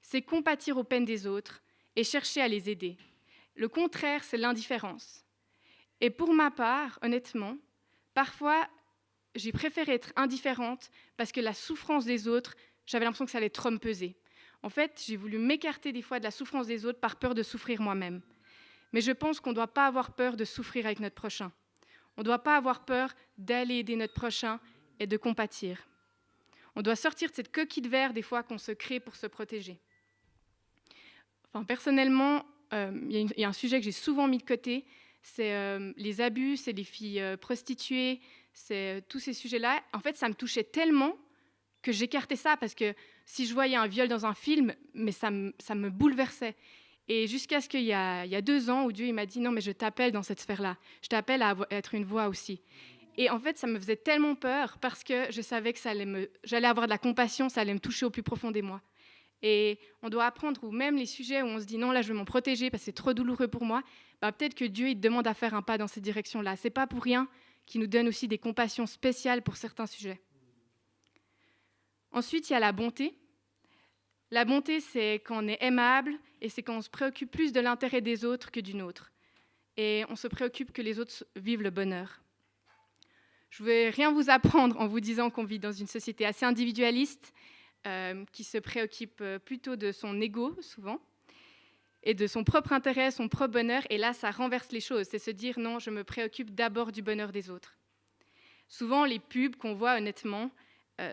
C'est compatir aux peines des autres et chercher à les aider. Le contraire, c'est l'indifférence. Et pour ma part, honnêtement, parfois, j'ai préféré être indifférente parce que la souffrance des autres, j'avais l'impression que ça allait trop me peser. En fait, j'ai voulu m'écarter des fois de la souffrance des autres par peur de souffrir moi-même. Mais je pense qu'on ne doit pas avoir peur de souffrir avec notre prochain. On ne doit pas avoir peur d'aller aider notre prochain et de compatir. On doit sortir de cette coquille de verre des fois qu'on se crée pour se protéger. Enfin, personnellement, il y a un sujet que j'ai souvent mis de côté, c'est les abus, c'est les filles prostituées, c'est tous ces sujets-là. En fait, ça me touchait tellement que j'écartais ça parce que si je voyais un viol dans un film, mais ça me bouleversait. Et jusqu'à ce qu'il y a 2 ans où Dieu il m'a dit « Non, mais je t'appelle dans cette sphère-là. Je t'appelle à être une voix aussi. » Et en fait, ça me faisait tellement peur parce que je savais que j'allais avoir de la compassion, ça allait me toucher au plus profond de moi. Et on doit apprendre, ou même les sujets où on se dit « Non, là, je vais m'en protéger parce que c'est trop douloureux pour moi. » Peut-être que Dieu il te demande à faire un pas dans cette direction-là. Ce n'est pas pour rien qu'il nous donne aussi des compassions spéciales pour certains sujets. Ensuite, il y a la bonté. La bonté, c'est quand on est aimable et c'est quand on se préoccupe plus de l'intérêt des autres que du nôtre. Et on se préoccupe que les autres vivent le bonheur. Je ne vais rien vous apprendre en vous disant qu'on vit dans une société assez individualiste qui se préoccupe plutôt de son ego, souvent, et de son propre intérêt, son propre bonheur. Et là, ça renverse les choses. C'est se dire, non, je me préoccupe d'abord du bonheur des autres. Souvent, les pubs qu'on voit, honnêtement,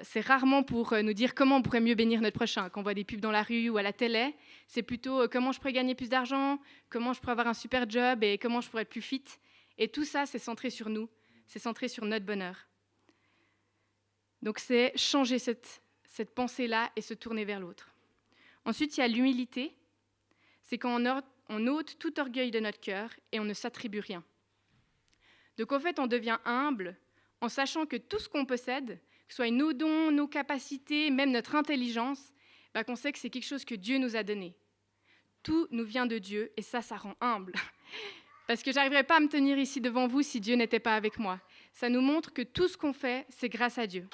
c'est rarement pour nous dire comment on pourrait mieux bénir notre prochain. Quand on voit des pubs dans la rue ou à la télé, c'est plutôt comment je pourrais gagner plus d'argent, comment je pourrais avoir un super job et comment je pourrais être plus fit. Et tout ça, c'est centré sur nous, c'est centré sur notre bonheur. Donc c'est changer cette pensée-là et se tourner vers l'autre. Ensuite, il y a l'humilité. C'est quand on ôte tout orgueil de notre cœur et on ne s'attribue rien. Donc en fait, on devient humble en sachant que tout ce qu'on possède, que ce soit nos dons, nos capacités, même notre intelligence, qu'on sait que c'est quelque chose que Dieu nous a donné. Tout nous vient de Dieu et ça rend humble. Parce que je n'arriverais pas à me tenir ici devant vous si Dieu n'était pas avec moi. Ça nous montre que tout ce qu'on fait, c'est grâce à Dieu.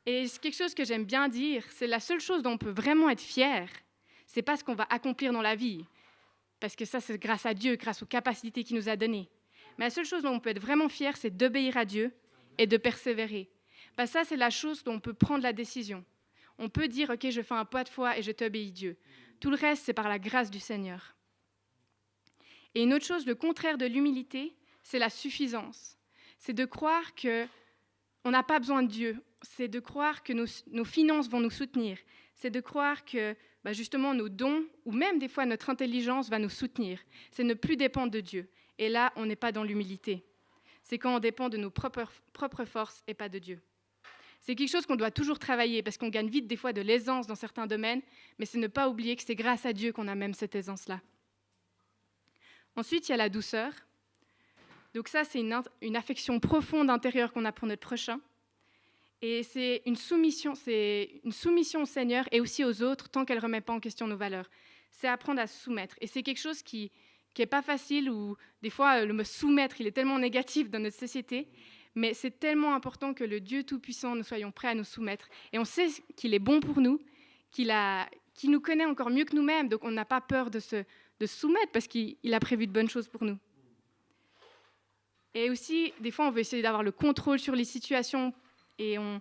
Et c'est quelque chose que j'aime bien dire, c'est la seule chose dont on peut vraiment être fier, c'est pas ce qu'on va accomplir dans la vie, parce que ça, c'est grâce à Dieu, grâce aux capacités qu'il nous a données. Mais la seule chose dont on peut être vraiment fier, c'est d'obéir à Dieu et de persévérer. Ça, c'est la chose dont on peut prendre la décision. On peut dire, OK, je fais un pas de foi et je t'obéis, Dieu. Tout le reste, c'est par la grâce du Seigneur. Et une autre chose, le contraire de l'humilité, c'est la suffisance. C'est de croire qu'on n'a pas besoin de Dieu. C'est de croire que nos finances vont nous soutenir. C'est de croire que justement nos dons, ou même des fois notre intelligence va nous soutenir. C'est ne plus dépendre de Dieu. Et là, on n'est pas dans l'humilité. C'est quand on dépend de nos propres forces et pas de Dieu. C'est quelque chose qu'on doit toujours travailler parce qu'on gagne vite des fois de l'aisance dans certains domaines, mais c'est ne pas oublier que c'est grâce à Dieu qu'on a même cette aisance-là. Ensuite, il y a la douceur. Donc ça, c'est une affection profonde intérieure qu'on a pour notre prochain. Et c'est une soumission au Seigneur et aussi aux autres tant qu'elle ne remet pas en question nos valeurs. C'est apprendre à se soumettre. Et c'est quelque chose qui n'est pas facile, ou des fois, le mot soumettre, il est tellement négatif dans notre société, mais c'est tellement important que le Dieu Tout-Puissant, nous soyons prêts à nous soumettre. Et on sait qu'il est bon pour nous, qu'il nous connaît encore mieux que nous-mêmes, donc on n'a pas peur de se soumettre parce qu'il a prévu de bonnes choses pour nous. Et aussi, des fois, on veut essayer d'avoir le contrôle sur les situations et on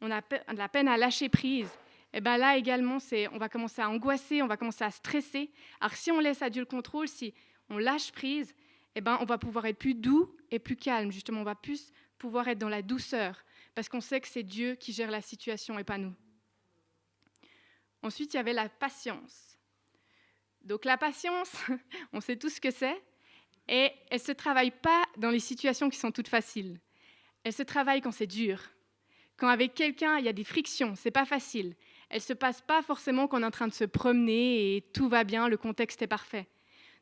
a de la peine à lâcher prise. Et là également, on va commencer à angoisser, on va commencer à stresser. Alors si on laisse à Dieu le contrôle, si on lâche prise, on va pouvoir être plus doux et plus calme. Justement, on va plus pouvoir être dans la douceur parce qu'on sait que c'est Dieu qui gère la situation et pas nous. Ensuite, il y avait la patience. Donc la patience, on sait tous ce que c'est, et elle ne se travaille pas dans les situations qui sont toutes faciles. Elle se travaille quand c'est dur. Quand avec quelqu'un, il y a des frictions, c'est pas facile. Elle ne se passe pas forcément quand on est en train de se promener et tout va bien, le contexte est parfait.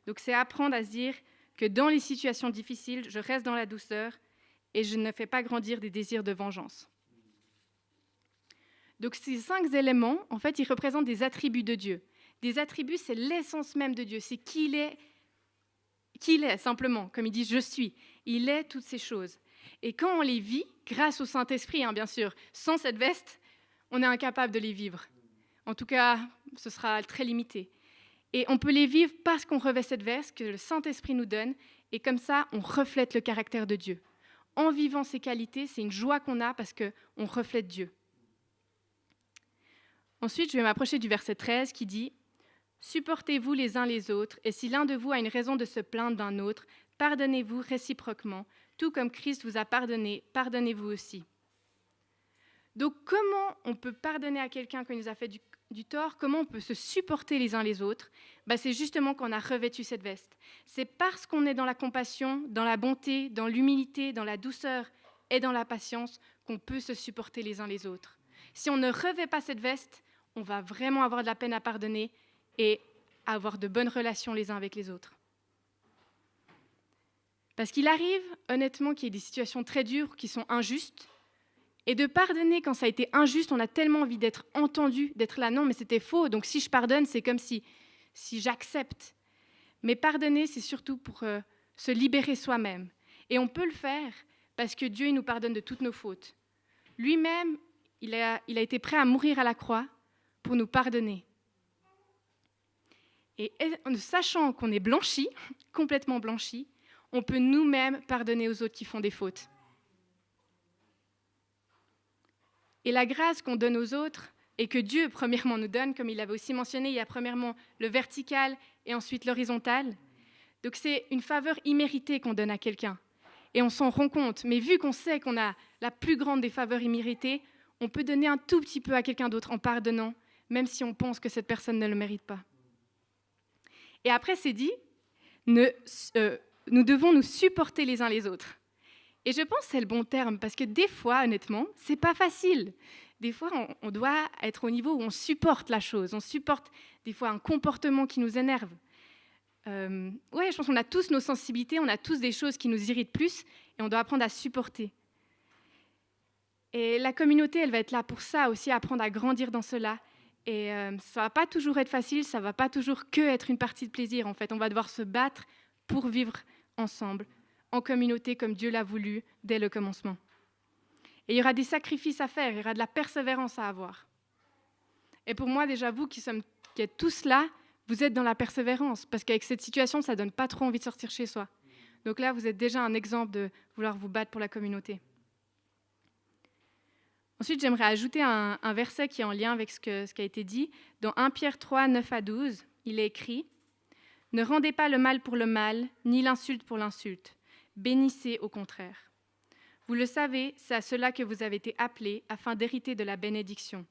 Donc c'est apprendre à se dire que dans les situations difficiles, je reste dans la douceur et je ne fais pas grandir des désirs de vengeance. Donc ces 5 éléments, en fait, ils représentent des attributs de Dieu, Des attributs, c'est l'essence même de Dieu. C'est qui il est simplement. Comme il dit, je suis. Il est toutes ces choses. Et quand on les vit, grâce au Saint-Esprit, bien sûr, sans cette veste, on est incapable de les vivre. En tout cas, ce sera très limité. Et on peut les vivre parce qu'on revêt cette veste que le Saint-Esprit nous donne. Et comme ça, on reflète le caractère de Dieu. En vivant ces qualités, c'est une joie qu'on a parce qu'on reflète Dieu. Ensuite, je vais m'approcher du verset 13 qui dit « Supportez-vous les uns les autres, et si l'un de vous a une raison de se plaindre d'un autre, pardonnez-vous réciproquement, tout comme Christ vous a pardonné, pardonnez-vous aussi. » Donc, comment on peut pardonner à quelqu'un qui nous a fait du tort? Comment on peut se supporter les uns les autres? C'est justement qu'on a revêtu cette veste. C'est parce qu'on est dans la compassion, dans la bonté, dans l'humilité, dans la douceur et dans la patience qu'on peut se supporter les uns les autres. Si on ne revêt pas cette veste, on va vraiment avoir de la peine à pardonner et à avoir de bonnes relations les uns avec les autres. Parce qu'il arrive, honnêtement, qu'il y ait des situations très dures qui sont injustes. Et de pardonner quand ça a été injuste, on a tellement envie d'être entendu, d'être là, non, mais c'était faux, donc si je pardonne, c'est comme si j'accepte. Mais pardonner, c'est surtout pour se libérer soi-même. Et on peut le faire parce que Dieu il nous pardonne de toutes nos fautes. Lui-même, il a été prêt à mourir à la croix pour nous pardonner. Et en sachant qu'on est blanchi, complètement blanchi, on peut nous-mêmes pardonner aux autres qui font des fautes. Et la grâce qu'on donne aux autres, et que Dieu, premièrement, nous donne, comme il l'avait aussi mentionné, il y a premièrement le vertical et ensuite l'horizontal. Donc c'est une faveur imméritée qu'on donne à quelqu'un. Et on s'en rend compte. Mais vu qu'on sait qu'on a la plus grande des faveurs imméritées, on peut donner un tout petit peu à quelqu'un d'autre en pardonnant, même si on pense que cette personne ne le mérite pas. Et après, c'est dit, nous devons nous supporter les uns les autres. Et je pense que c'est le bon terme, parce que des fois, honnêtement, c'est pas facile. Des fois, on doit être au niveau où on supporte la chose. On supporte des fois un comportement qui nous énerve. Je pense qu'on a tous nos sensibilités, on a tous des choses qui nous irritent plus, et on doit apprendre à supporter. Et la communauté, elle va être là pour ça aussi, apprendre à grandir dans cela. Et ça va pas toujours être facile, ça va pas toujours que être une partie de plaisir. En fait, on va devoir se battre pour vivre ensemble, en communauté comme Dieu l'a voulu dès le commencement. Et il y aura des sacrifices à faire, il y aura de la persévérance à avoir. Et pour moi, déjà, vous qui êtes tous là, vous êtes dans la persévérance, parce qu'avec cette situation, ça ne donne pas trop envie de sortir chez soi. Donc là, vous êtes déjà un exemple de vouloir vous battre pour la communauté. Ensuite, j'aimerais ajouter un verset qui est en lien avec ce qui a été dit. Dans 1 Pierre 3, 9 à 12, il est écrit « Ne rendez pas le mal pour le mal, ni l'insulte pour l'insulte. Bénissez au contraire. Vous le savez, c'est à cela que vous avez été appelés, afin d'hériter de la bénédiction.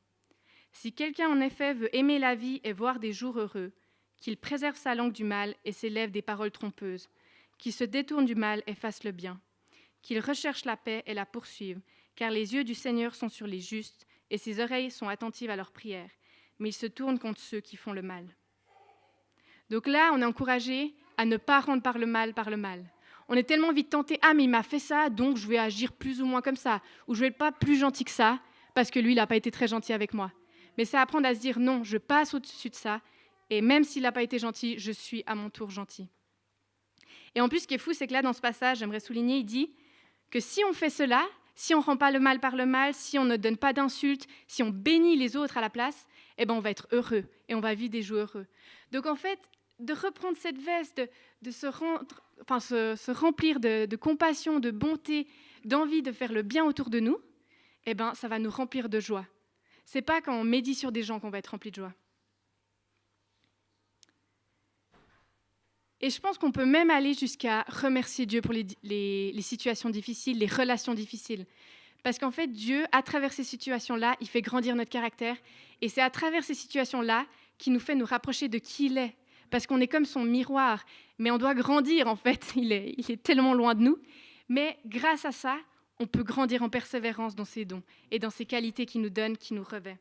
Si quelqu'un en effet veut aimer la vie et voir des jours heureux, qu'il préserve sa langue du mal et ses lèvres des paroles trompeuses, qu'il se détourne du mal et fasse le bien, qu'il recherche la paix et la poursuive, car les yeux du Seigneur sont sur les justes et ses oreilles sont attentives à leurs prières, mais il se tourne contre ceux qui font le mal. » Donc là, on est encouragé à ne pas rendre par le mal. On est tellement vite tenté, « Ah, mais il m'a fait ça, donc je vais agir plus ou moins comme ça. » Ou « Je vais être pas plus gentil que ça, parce que lui, il n'a pas été très gentil avec moi. » Mais c'est apprendre à se dire, « Non, je passe au-dessus de ça, et même s'il n'a pas été gentil, je suis à mon tour gentil. » Et en plus, ce qui est fou, c'est que là, dans ce passage, j'aimerais souligner, il dit que si on fait cela, si on ne rend pas le mal par le mal, si on ne donne pas d'insultes, si on bénit les autres à la place, on va être heureux et on va vivre des jours heureux. Donc en fait, de reprendre cette veste, de se remplir de compassion, de bonté, d'envie de faire le bien autour de nous, ça va nous remplir de joie. C'est pas quand on médit sur des gens qu'on va être rempli de joie. Et je pense qu'on peut même aller jusqu'à remercier Dieu pour les situations difficiles, les relations difficiles. Parce qu'en fait, Dieu, à travers ces situations-là, il fait grandir notre caractère. Et c'est à travers ces situations-là qu'il nous fait nous rapprocher de qui il est. Parce qu'on est comme son miroir. Mais on doit grandir, en fait. Il est tellement loin de nous. Mais grâce à ça, on peut grandir en persévérance dans ses dons et dans ses qualités qu'il nous donne, qu'il nous revêt.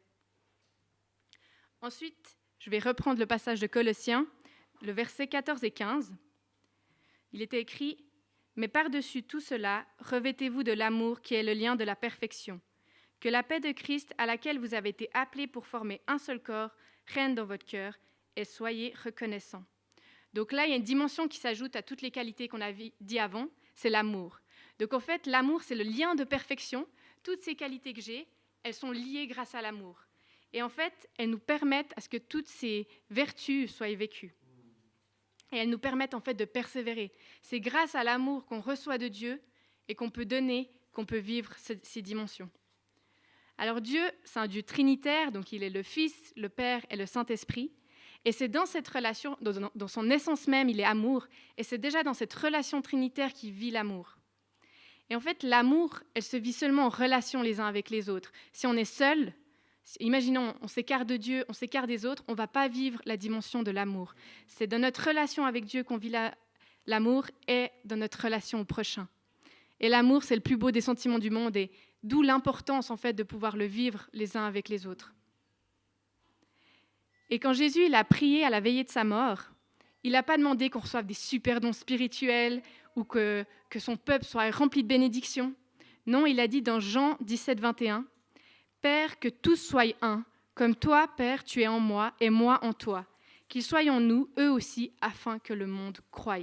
Ensuite, je vais reprendre le passage de Colossiens, le verset 14 et 15. Il était écrit « Mais par-dessus tout cela, revêtez-vous de l'amour qui est le lien de la perfection. Que la paix de Christ, à laquelle vous avez été appelés pour former un seul corps, règne dans votre cœur, et soyez reconnaissants. Donc là, il y a une dimension qui s'ajoute à toutes les qualités qu'on a dit avant, c'est l'amour. Donc en fait, l'amour, c'est le lien de perfection. Toutes ces qualités que j'ai, elles sont liées grâce à l'amour. Et en fait, elles nous permettent à ce que toutes ces vertus soient vécues. Et elles nous permettent en fait de persévérer. C'est grâce à l'amour qu'on reçoit de Dieu et qu'on peut donner, qu'on peut vivre ces dimensions. Alors Dieu, c'est un Dieu trinitaire, donc il est le Fils, le Père et le Saint-Esprit. Et c'est dans cette relation, dans son essence même, il est amour. Et c'est déjà dans cette relation trinitaire qu'il vit l'amour. Et en fait, l'amour, elle se vit seulement en relation les uns avec les autres. Si on est seul, imaginons, on s'écarte de Dieu, on s'écarte des autres, on ne va pas vivre la dimension de l'amour. C'est dans notre relation avec Dieu qu'on vit l'amour et dans notre relation au prochain. Et l'amour, c'est le plus beau des sentiments du monde, et d'où l'importance en fait de pouvoir le vivre les uns avec les autres. Et quand Jésus il a prié à la veillée de sa mort, il n'a pas demandé qu'on reçoive des super dons spirituels ou que son peuple soit rempli de bénédictions. Non, il a dit dans Jean 17, 21, « Père, que tous soient un, comme toi, Père, tu es en moi et moi en toi, qu'ils soient en nous, eux aussi, afin que le monde croie. »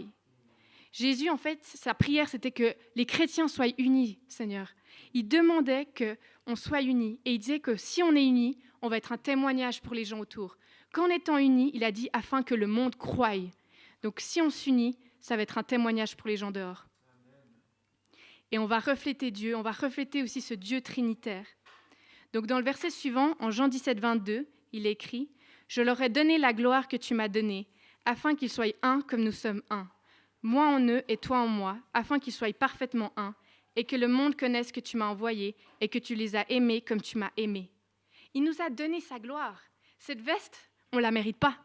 Jésus, en fait, sa prière, c'était que les chrétiens soient unis, Seigneur. Il demandait qu'on soit unis. Et il disait que si on est unis, on va être un témoignage pour les gens autour. Qu'en étant unis, il a dit afin que le monde croie. Donc si on s'unit, ça va être un témoignage pour les gens dehors. Et on va refléter Dieu, on va refléter aussi ce Dieu trinitaire. Donc dans le verset suivant, en Jean 17, 22, il est écrit « Je leur ai donné la gloire que tu m'as donnée, afin qu'ils soient un comme nous sommes un. Moi en eux et toi en moi, afin qu'ils soient parfaitement un, et que le monde connaisse que tu m'as envoyé et que tu les as aimés comme tu m'as aimé. » Il nous a donné sa gloire. Cette veste, on ne la mérite pas.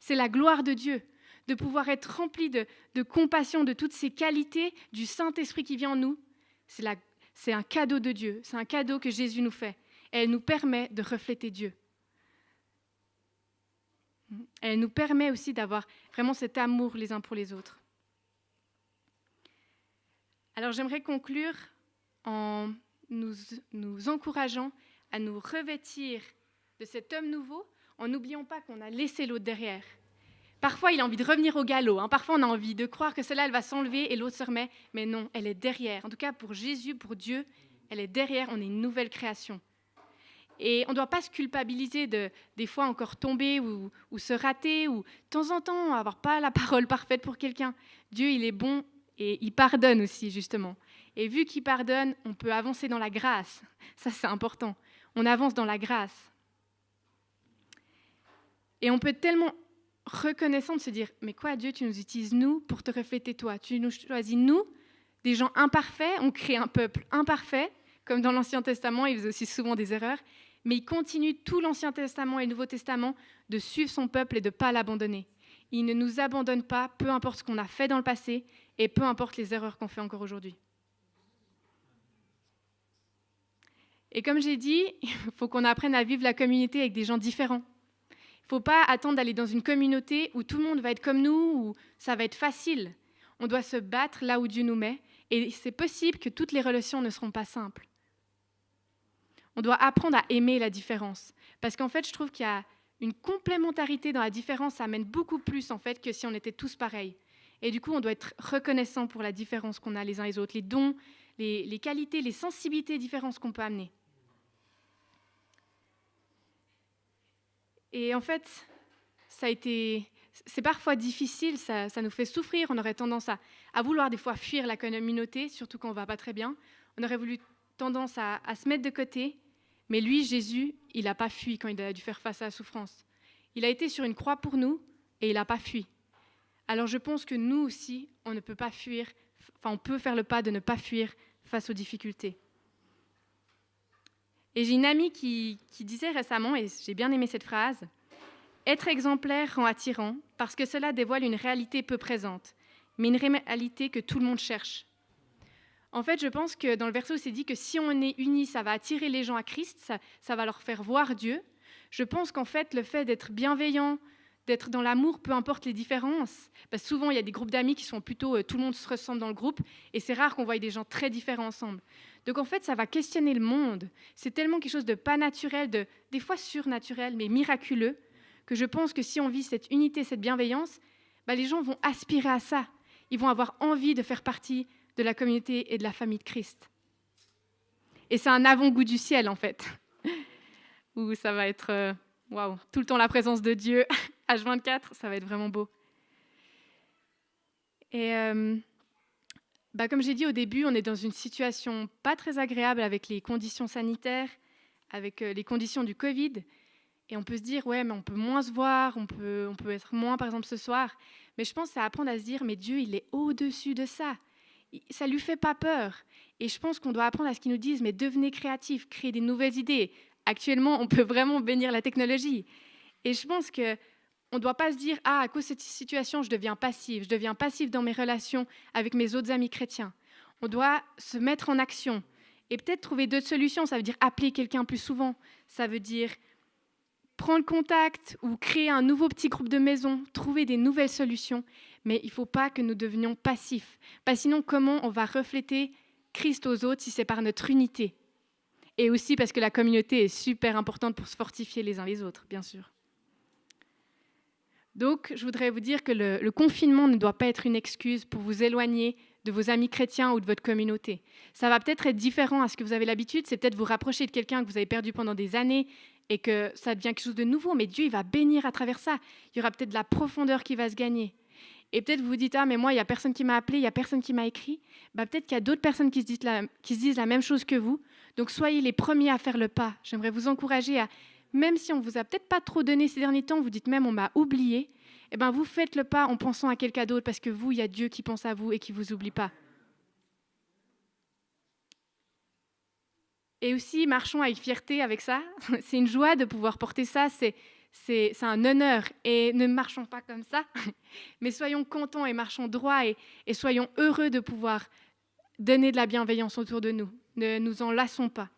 C'est la gloire de Dieu, de pouvoir être rempli de compassion, de toutes ces qualités du Saint-Esprit qui vient en nous. C'est un cadeau de Dieu, c'est un cadeau que Jésus nous fait. Et elle nous permet de refléter Dieu. Elle nous permet aussi d'avoir vraiment cet amour les uns pour les autres. Alors j'aimerais conclure en nous encourageant à nous revêtir de cet homme nouveau en n'oubliant pas qu'on a laissé l'autre derrière. Parfois, il a envie de revenir au galop. Parfois, on a envie de croire que celle-là, elle va s'enlever et l'autre se remet. Mais non, elle est derrière. En tout cas, pour Jésus, pour Dieu, elle est derrière. On est une nouvelle création. Et on ne doit pas se culpabiliser des fois encore tomber ou se rater ou de temps en temps avoir pas la parole parfaite pour quelqu'un. Dieu, il est bon et il pardonne aussi, justement. Et vu qu'il pardonne, on peut avancer dans la grâce. Ça, c'est important. On avance dans la grâce. Et on peut être tellement reconnaissant de se dire « Mais quoi, Dieu, tu nous utilises, nous, pour te refléter toi. Tu nous choisis, nous, des gens imparfaits. On crée un peuple imparfait. » Comme dans l'Ancien Testament, il faisait aussi souvent des erreurs. Mais il continue tout l'Ancien Testament et le Nouveau Testament de suivre son peuple et de ne pas l'abandonner. Il ne nous abandonne pas, peu importe ce qu'on a fait dans le passé et peu importe les erreurs qu'on fait encore aujourd'hui. Et comme j'ai dit, il faut qu'on apprenne à vivre la communauté avec des gens différents. Il ne faut pas attendre d'aller dans une communauté où tout le monde va être comme nous, où ça va être facile. On doit se battre là où Dieu nous met. Et c'est possible que toutes les relations ne seront pas simples. On doit apprendre à aimer la différence. Parce qu'en fait, je trouve qu'il y a une complémentarité dans la différence. Ça amène beaucoup plus en fait, que si on était tous pareils. Et du coup, on doit être reconnaissant pour la différence qu'on a les uns les autres, les dons, les qualités, les sensibilités différentes qu'on peut amener. Et en fait, c'est parfois difficile, ça nous fait souffrir. On aurait tendance à vouloir des fois fuir la communauté, surtout quand on ne va pas très bien. On aurait voulu tendance à se mettre de côté. Mais lui, Jésus, il n'a pas fui quand il a dû faire face à la souffrance. Il a été sur une croix pour nous et il n'a pas fui. Alors je pense que nous aussi, on ne peut pas fuir, on peut faire le pas de ne pas fuir face aux difficultés. Et j'ai une amie qui disait récemment, et j'ai bien aimé cette phrase, « Être exemplaire rend attirant parce que cela dévoile une réalité peu présente, mais une réalité que tout le monde cherche. » En fait, je pense que dans le verset où c'est dit que si on est unis, ça va attirer les gens à Christ, ça va leur faire voir Dieu. Je pense qu'en fait, le fait d'être bienveillant, d'être dans l'amour, peu importe les différences, parce que souvent, il y a des groupes d'amis qui sont plutôt tout le monde se ressemble dans le groupe, et c'est rare qu'on voie des gens très différents ensemble. Donc en fait, ça va questionner le monde. C'est tellement quelque chose de pas naturel, des fois surnaturel, mais miraculeux, que je pense que si on vit cette unité, cette bienveillance, les gens vont aspirer à ça. Ils vont avoir envie de faire partie de la communauté et de la famille de Christ. Et c'est un avant-goût du ciel, en fait, où ça va être waouh, tout le temps la présence de Dieu, H24, ça va être vraiment beau. Et comme j'ai dit au début, on est dans une situation pas très agréable avec les conditions sanitaires, avec les conditions du Covid. Et on peut se dire, ouais, mais on peut moins se voir, on peut être moins, par exemple, ce soir. Mais je pense que c'est apprendre à se dire, mais Dieu, il est au-dessus de ça. Ça ne lui fait pas peur. Et je pense qu'on doit apprendre à ce qu'ils nous disent, mais devenez créatifs, créez des nouvelles idées. Actuellement, on peut vraiment bénir la technologie. Et je pense qu'on ne doit pas se dire, à cause de cette situation, je deviens passif dans mes relations avec mes autres amis chrétiens. On doit se mettre en action et peut-être trouver d'autres solutions. Ça veut dire appeler quelqu'un plus souvent. Ça veut dire prendre contact ou créer un nouveau petit groupe de maison, trouver des nouvelles solutions. Mais il ne faut pas que nous devenions passifs. Sinon, comment on va refléter Christ aux autres si c'est par notre unité? Et aussi parce que la communauté est super importante pour se fortifier les uns les autres, bien sûr. Donc, je voudrais vous dire que le confinement ne doit pas être une excuse pour vous éloigner de vos amis chrétiens ou de votre communauté. Ça va peut-être être différent à ce que vous avez l'habitude, c'est peut-être vous rapprocher de quelqu'un que vous avez perdu pendant des années et que ça devient quelque chose de nouveau, mais Dieu, il va bénir à travers ça. Il y aura peut-être de la profondeur qui va se gagner. Et peut-être vous vous dites, mais moi, il n'y a personne qui m'a appelé, il n'y a personne qui m'a écrit. Peut-être qu'il y a d'autres personnes qui se disent la même chose que vous. Donc, soyez les premiers à faire le pas. J'aimerais vous encourager à, même si on ne vous a peut-être pas trop donné ces derniers temps, vous dites même, on m'a oublié, vous faites le pas en pensant à quelqu'un d'autre parce que vous, il y a Dieu qui pense à vous et qui ne vous oublie pas. Et aussi, marchons avec fierté avec ça. C'est une joie de pouvoir porter ça, c'est un honneur. Et ne marchons pas comme ça, mais soyons contents et marchons droit et soyons heureux de pouvoir donner de la bienveillance autour de nous. Ne nous en lassons pas.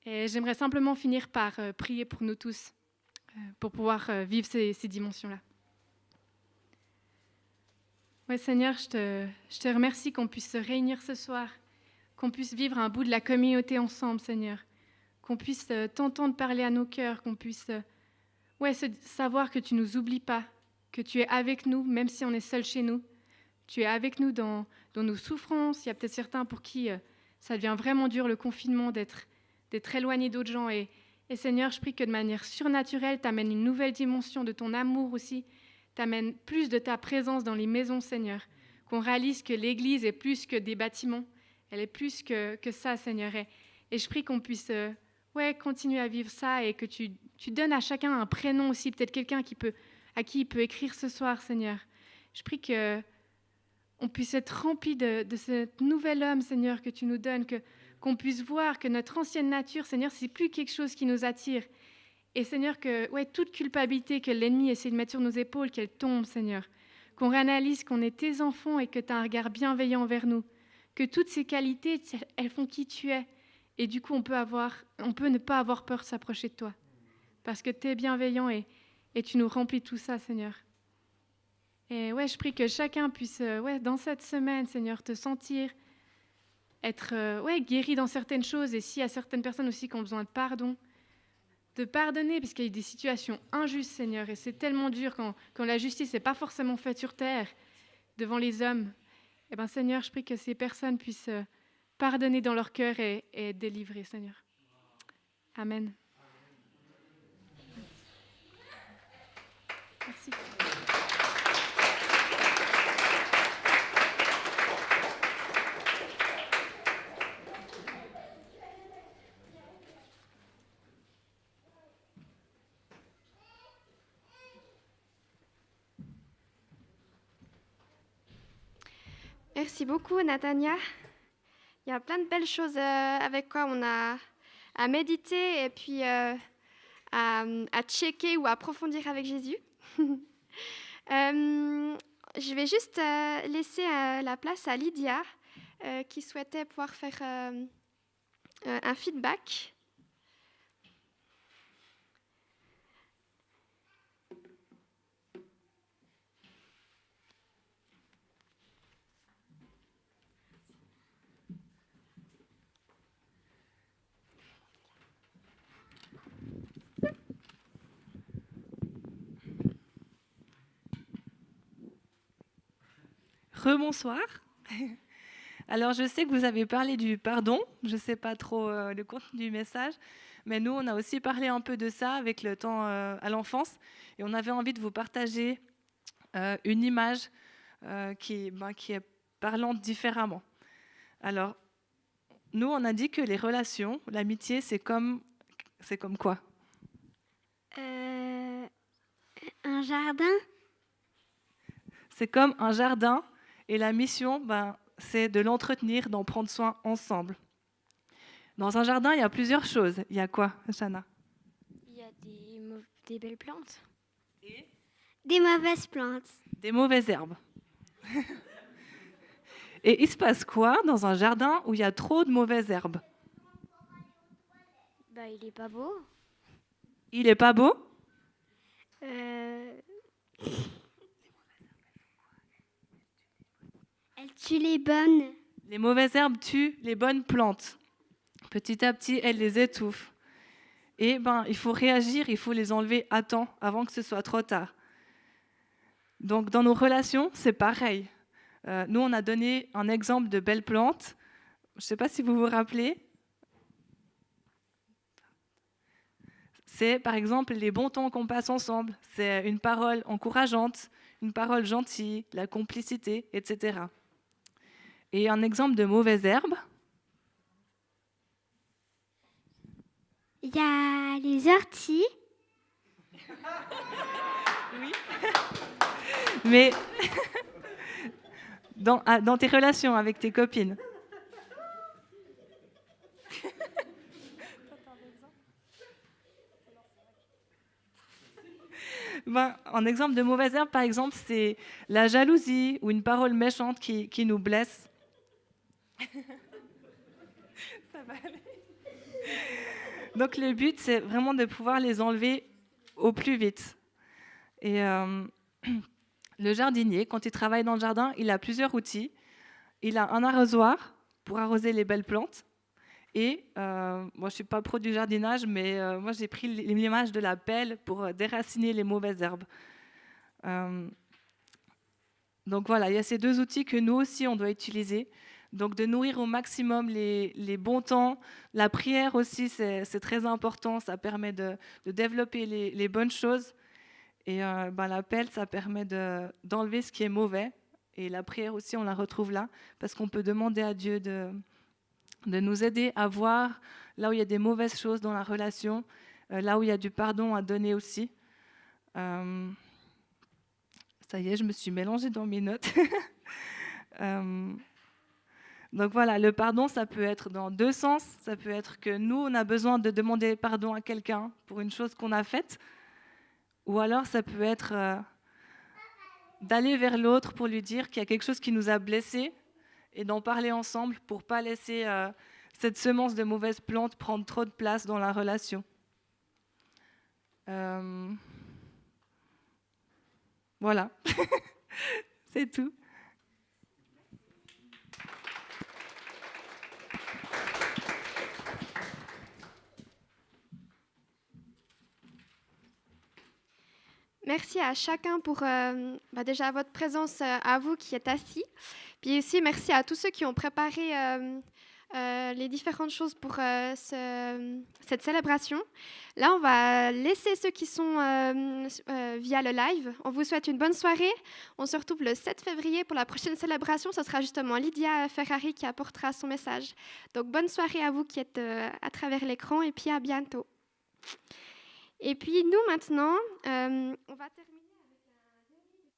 Et j'aimerais simplement finir par prier pour nous tous, pour pouvoir vivre ces dimensions-là. Ouais, Seigneur, je te remercie qu'on puisse se réunir ce soir, qu'on puisse vivre un bout de la communauté ensemble, Seigneur, qu'on puisse t'entendre parler à nos cœurs, qu'on puisse savoir que tu ne nous oublies pas, que tu es avec nous, même si on est seul chez nous. Tu es avec nous dans nos souffrances. Il y a peut-être certains pour qui ça devient vraiment dur, le confinement, d'être éloigné d'autres gens. Et Seigneur, je prie que de manière surnaturelle, tu amènes une nouvelle dimension de ton amour aussi. Tu amènes plus de ta présence dans les maisons, Seigneur. Qu'on réalise que l'Église est plus que des bâtiments. Elle est plus que ça, Seigneur. Et je prie qu'on puisse continuer à vivre ça et que tu donnes à chacun un prénom aussi, peut-être quelqu'un à qui il peut écrire ce soir, Seigneur. Je prie qu'on puisse être rempli de ce nouvel homme, Seigneur, que tu nous donnes, qu'on puisse voir que notre ancienne nature, Seigneur, c'est plus quelque chose qui nous attire. Et Seigneur, que toute culpabilité que l'ennemi essaie de mettre sur nos épaules, qu'elle tombe, Seigneur. Qu'on réanalyse qu'on est tes enfants et que tu as un regard bienveillant envers nous. Que toutes ces qualités, elles font qui tu es. Et du coup, on peut ne pas avoir peur de s'approcher de toi. Parce que tu es bienveillant et tu nous remplis de tout ça, Seigneur. Et je prie que chacun puisse, dans cette semaine, Seigneur, te sentir, être guéri dans certaines choses. Et s'il y a certaines personnes aussi qui ont besoin de pardon, de pardonner, parce qu'il y a des situations injustes, Seigneur. Et c'est tellement dur quand la justice n'est pas forcément faite sur terre, devant les hommes. Seigneur, je prie que ces personnes puissent pardonner dans leur cœur et être délivrées, Seigneur. Amen. Merci. Merci beaucoup, Natania. Il y a plein de belles choses avec quoi on a à méditer et puis à checker ou à approfondir avec Jésus. Je vais juste laisser la place à Lydia qui souhaitait pouvoir faire un feedback. rebonsoir. Alors, je sais que vous avez parlé du pardon. Je ne sais pas trop le contenu du message, mais nous, on a aussi parlé un peu de ça avec le temps à l'enfance. Et on avait envie de vous partager une image qui est parlante différemment. Alors, nous, on a dit que les relations, l'amitié, c'est comme quoi? Un jardin. C'est comme un jardin et la mission, c'est de l'entretenir, d'en prendre soin ensemble. Dans un jardin, il y a plusieurs choses. Il y a quoi, Shana? Il y a des belles plantes. Et des mauvaises plantes. Des mauvaises herbes. Et il se passe quoi dans un jardin où il y a trop de mauvaises herbes? Il n'est pas beau. Il n'est pas beau? Elle tue les bonnes. Les mauvaises herbes tuent les bonnes plantes. Petit à petit, elles les étouffent. Et il faut réagir, il faut les enlever à temps, avant que ce soit trop tard. Donc, dans nos relations, c'est pareil. Nous, on a donné un exemple de belles plantes. Je ne sais pas si vous vous rappelez. C'est, par exemple, les bons temps qu'on passe ensemble. C'est une parole encourageante, une parole gentille, la complicité, etc. Et un exemple de mauvaise herbe. Il y a les orties. Oui. Mais dans tes relations avec tes copines. Un exemple de mauvaise herbe, par exemple, c'est la jalousie ou une parole méchante qui nous blesse. Ça va aller. Donc le but, c'est vraiment de pouvoir les enlever au plus vite. Et le jardinier, quand il travaille dans le jardin, il a plusieurs outils. Il a un arrosoir pour arroser les belles plantes. Et moi, je ne suis pas pro du jardinage, mais moi, j'ai pris l'image de la pelle pour déraciner les mauvaises herbes. Donc voilà, il y a ces deux outils que nous aussi, on doit utiliser. Donc de nourrir au maximum les bons temps. La prière aussi, c'est très important. Ça permet de développer les bonnes choses. Et la pelle, ça permet d'enlever ce qui est mauvais. Et la prière aussi, on la retrouve là, parce qu'on peut demander à Dieu de nous aider à voir là où il y a des mauvaises choses dans la relation, là où il y a du pardon à donner aussi. Ça y est, je me suis mélangée dans mes notes. Donc voilà, le pardon, ça peut être dans deux sens. Ça peut être que nous, on a besoin de demander pardon à quelqu'un pour une chose qu'on a faite. Ou alors, ça peut être d'aller vers l'autre pour lui dire qu'il y a quelque chose qui nous a blessés et d'en parler ensemble pour ne pas laisser cette semence de mauvaise plante prendre trop de place dans la relation. Voilà, c'est tout. Merci à chacun pour déjà votre présence à vous qui êtes assis. Puis aussi, merci à tous ceux qui ont préparé les différentes choses pour cette célébration. Là, on va laisser ceux qui sont via le live. On vous souhaite une bonne soirée. On se retrouve le 7 février pour la prochaine célébration. Ce sera justement Lydia Ferrari qui apportera son message. Donc, bonne soirée à vous qui êtes à travers l'écran et puis à bientôt. Et puis nous, maintenant, on va terminer.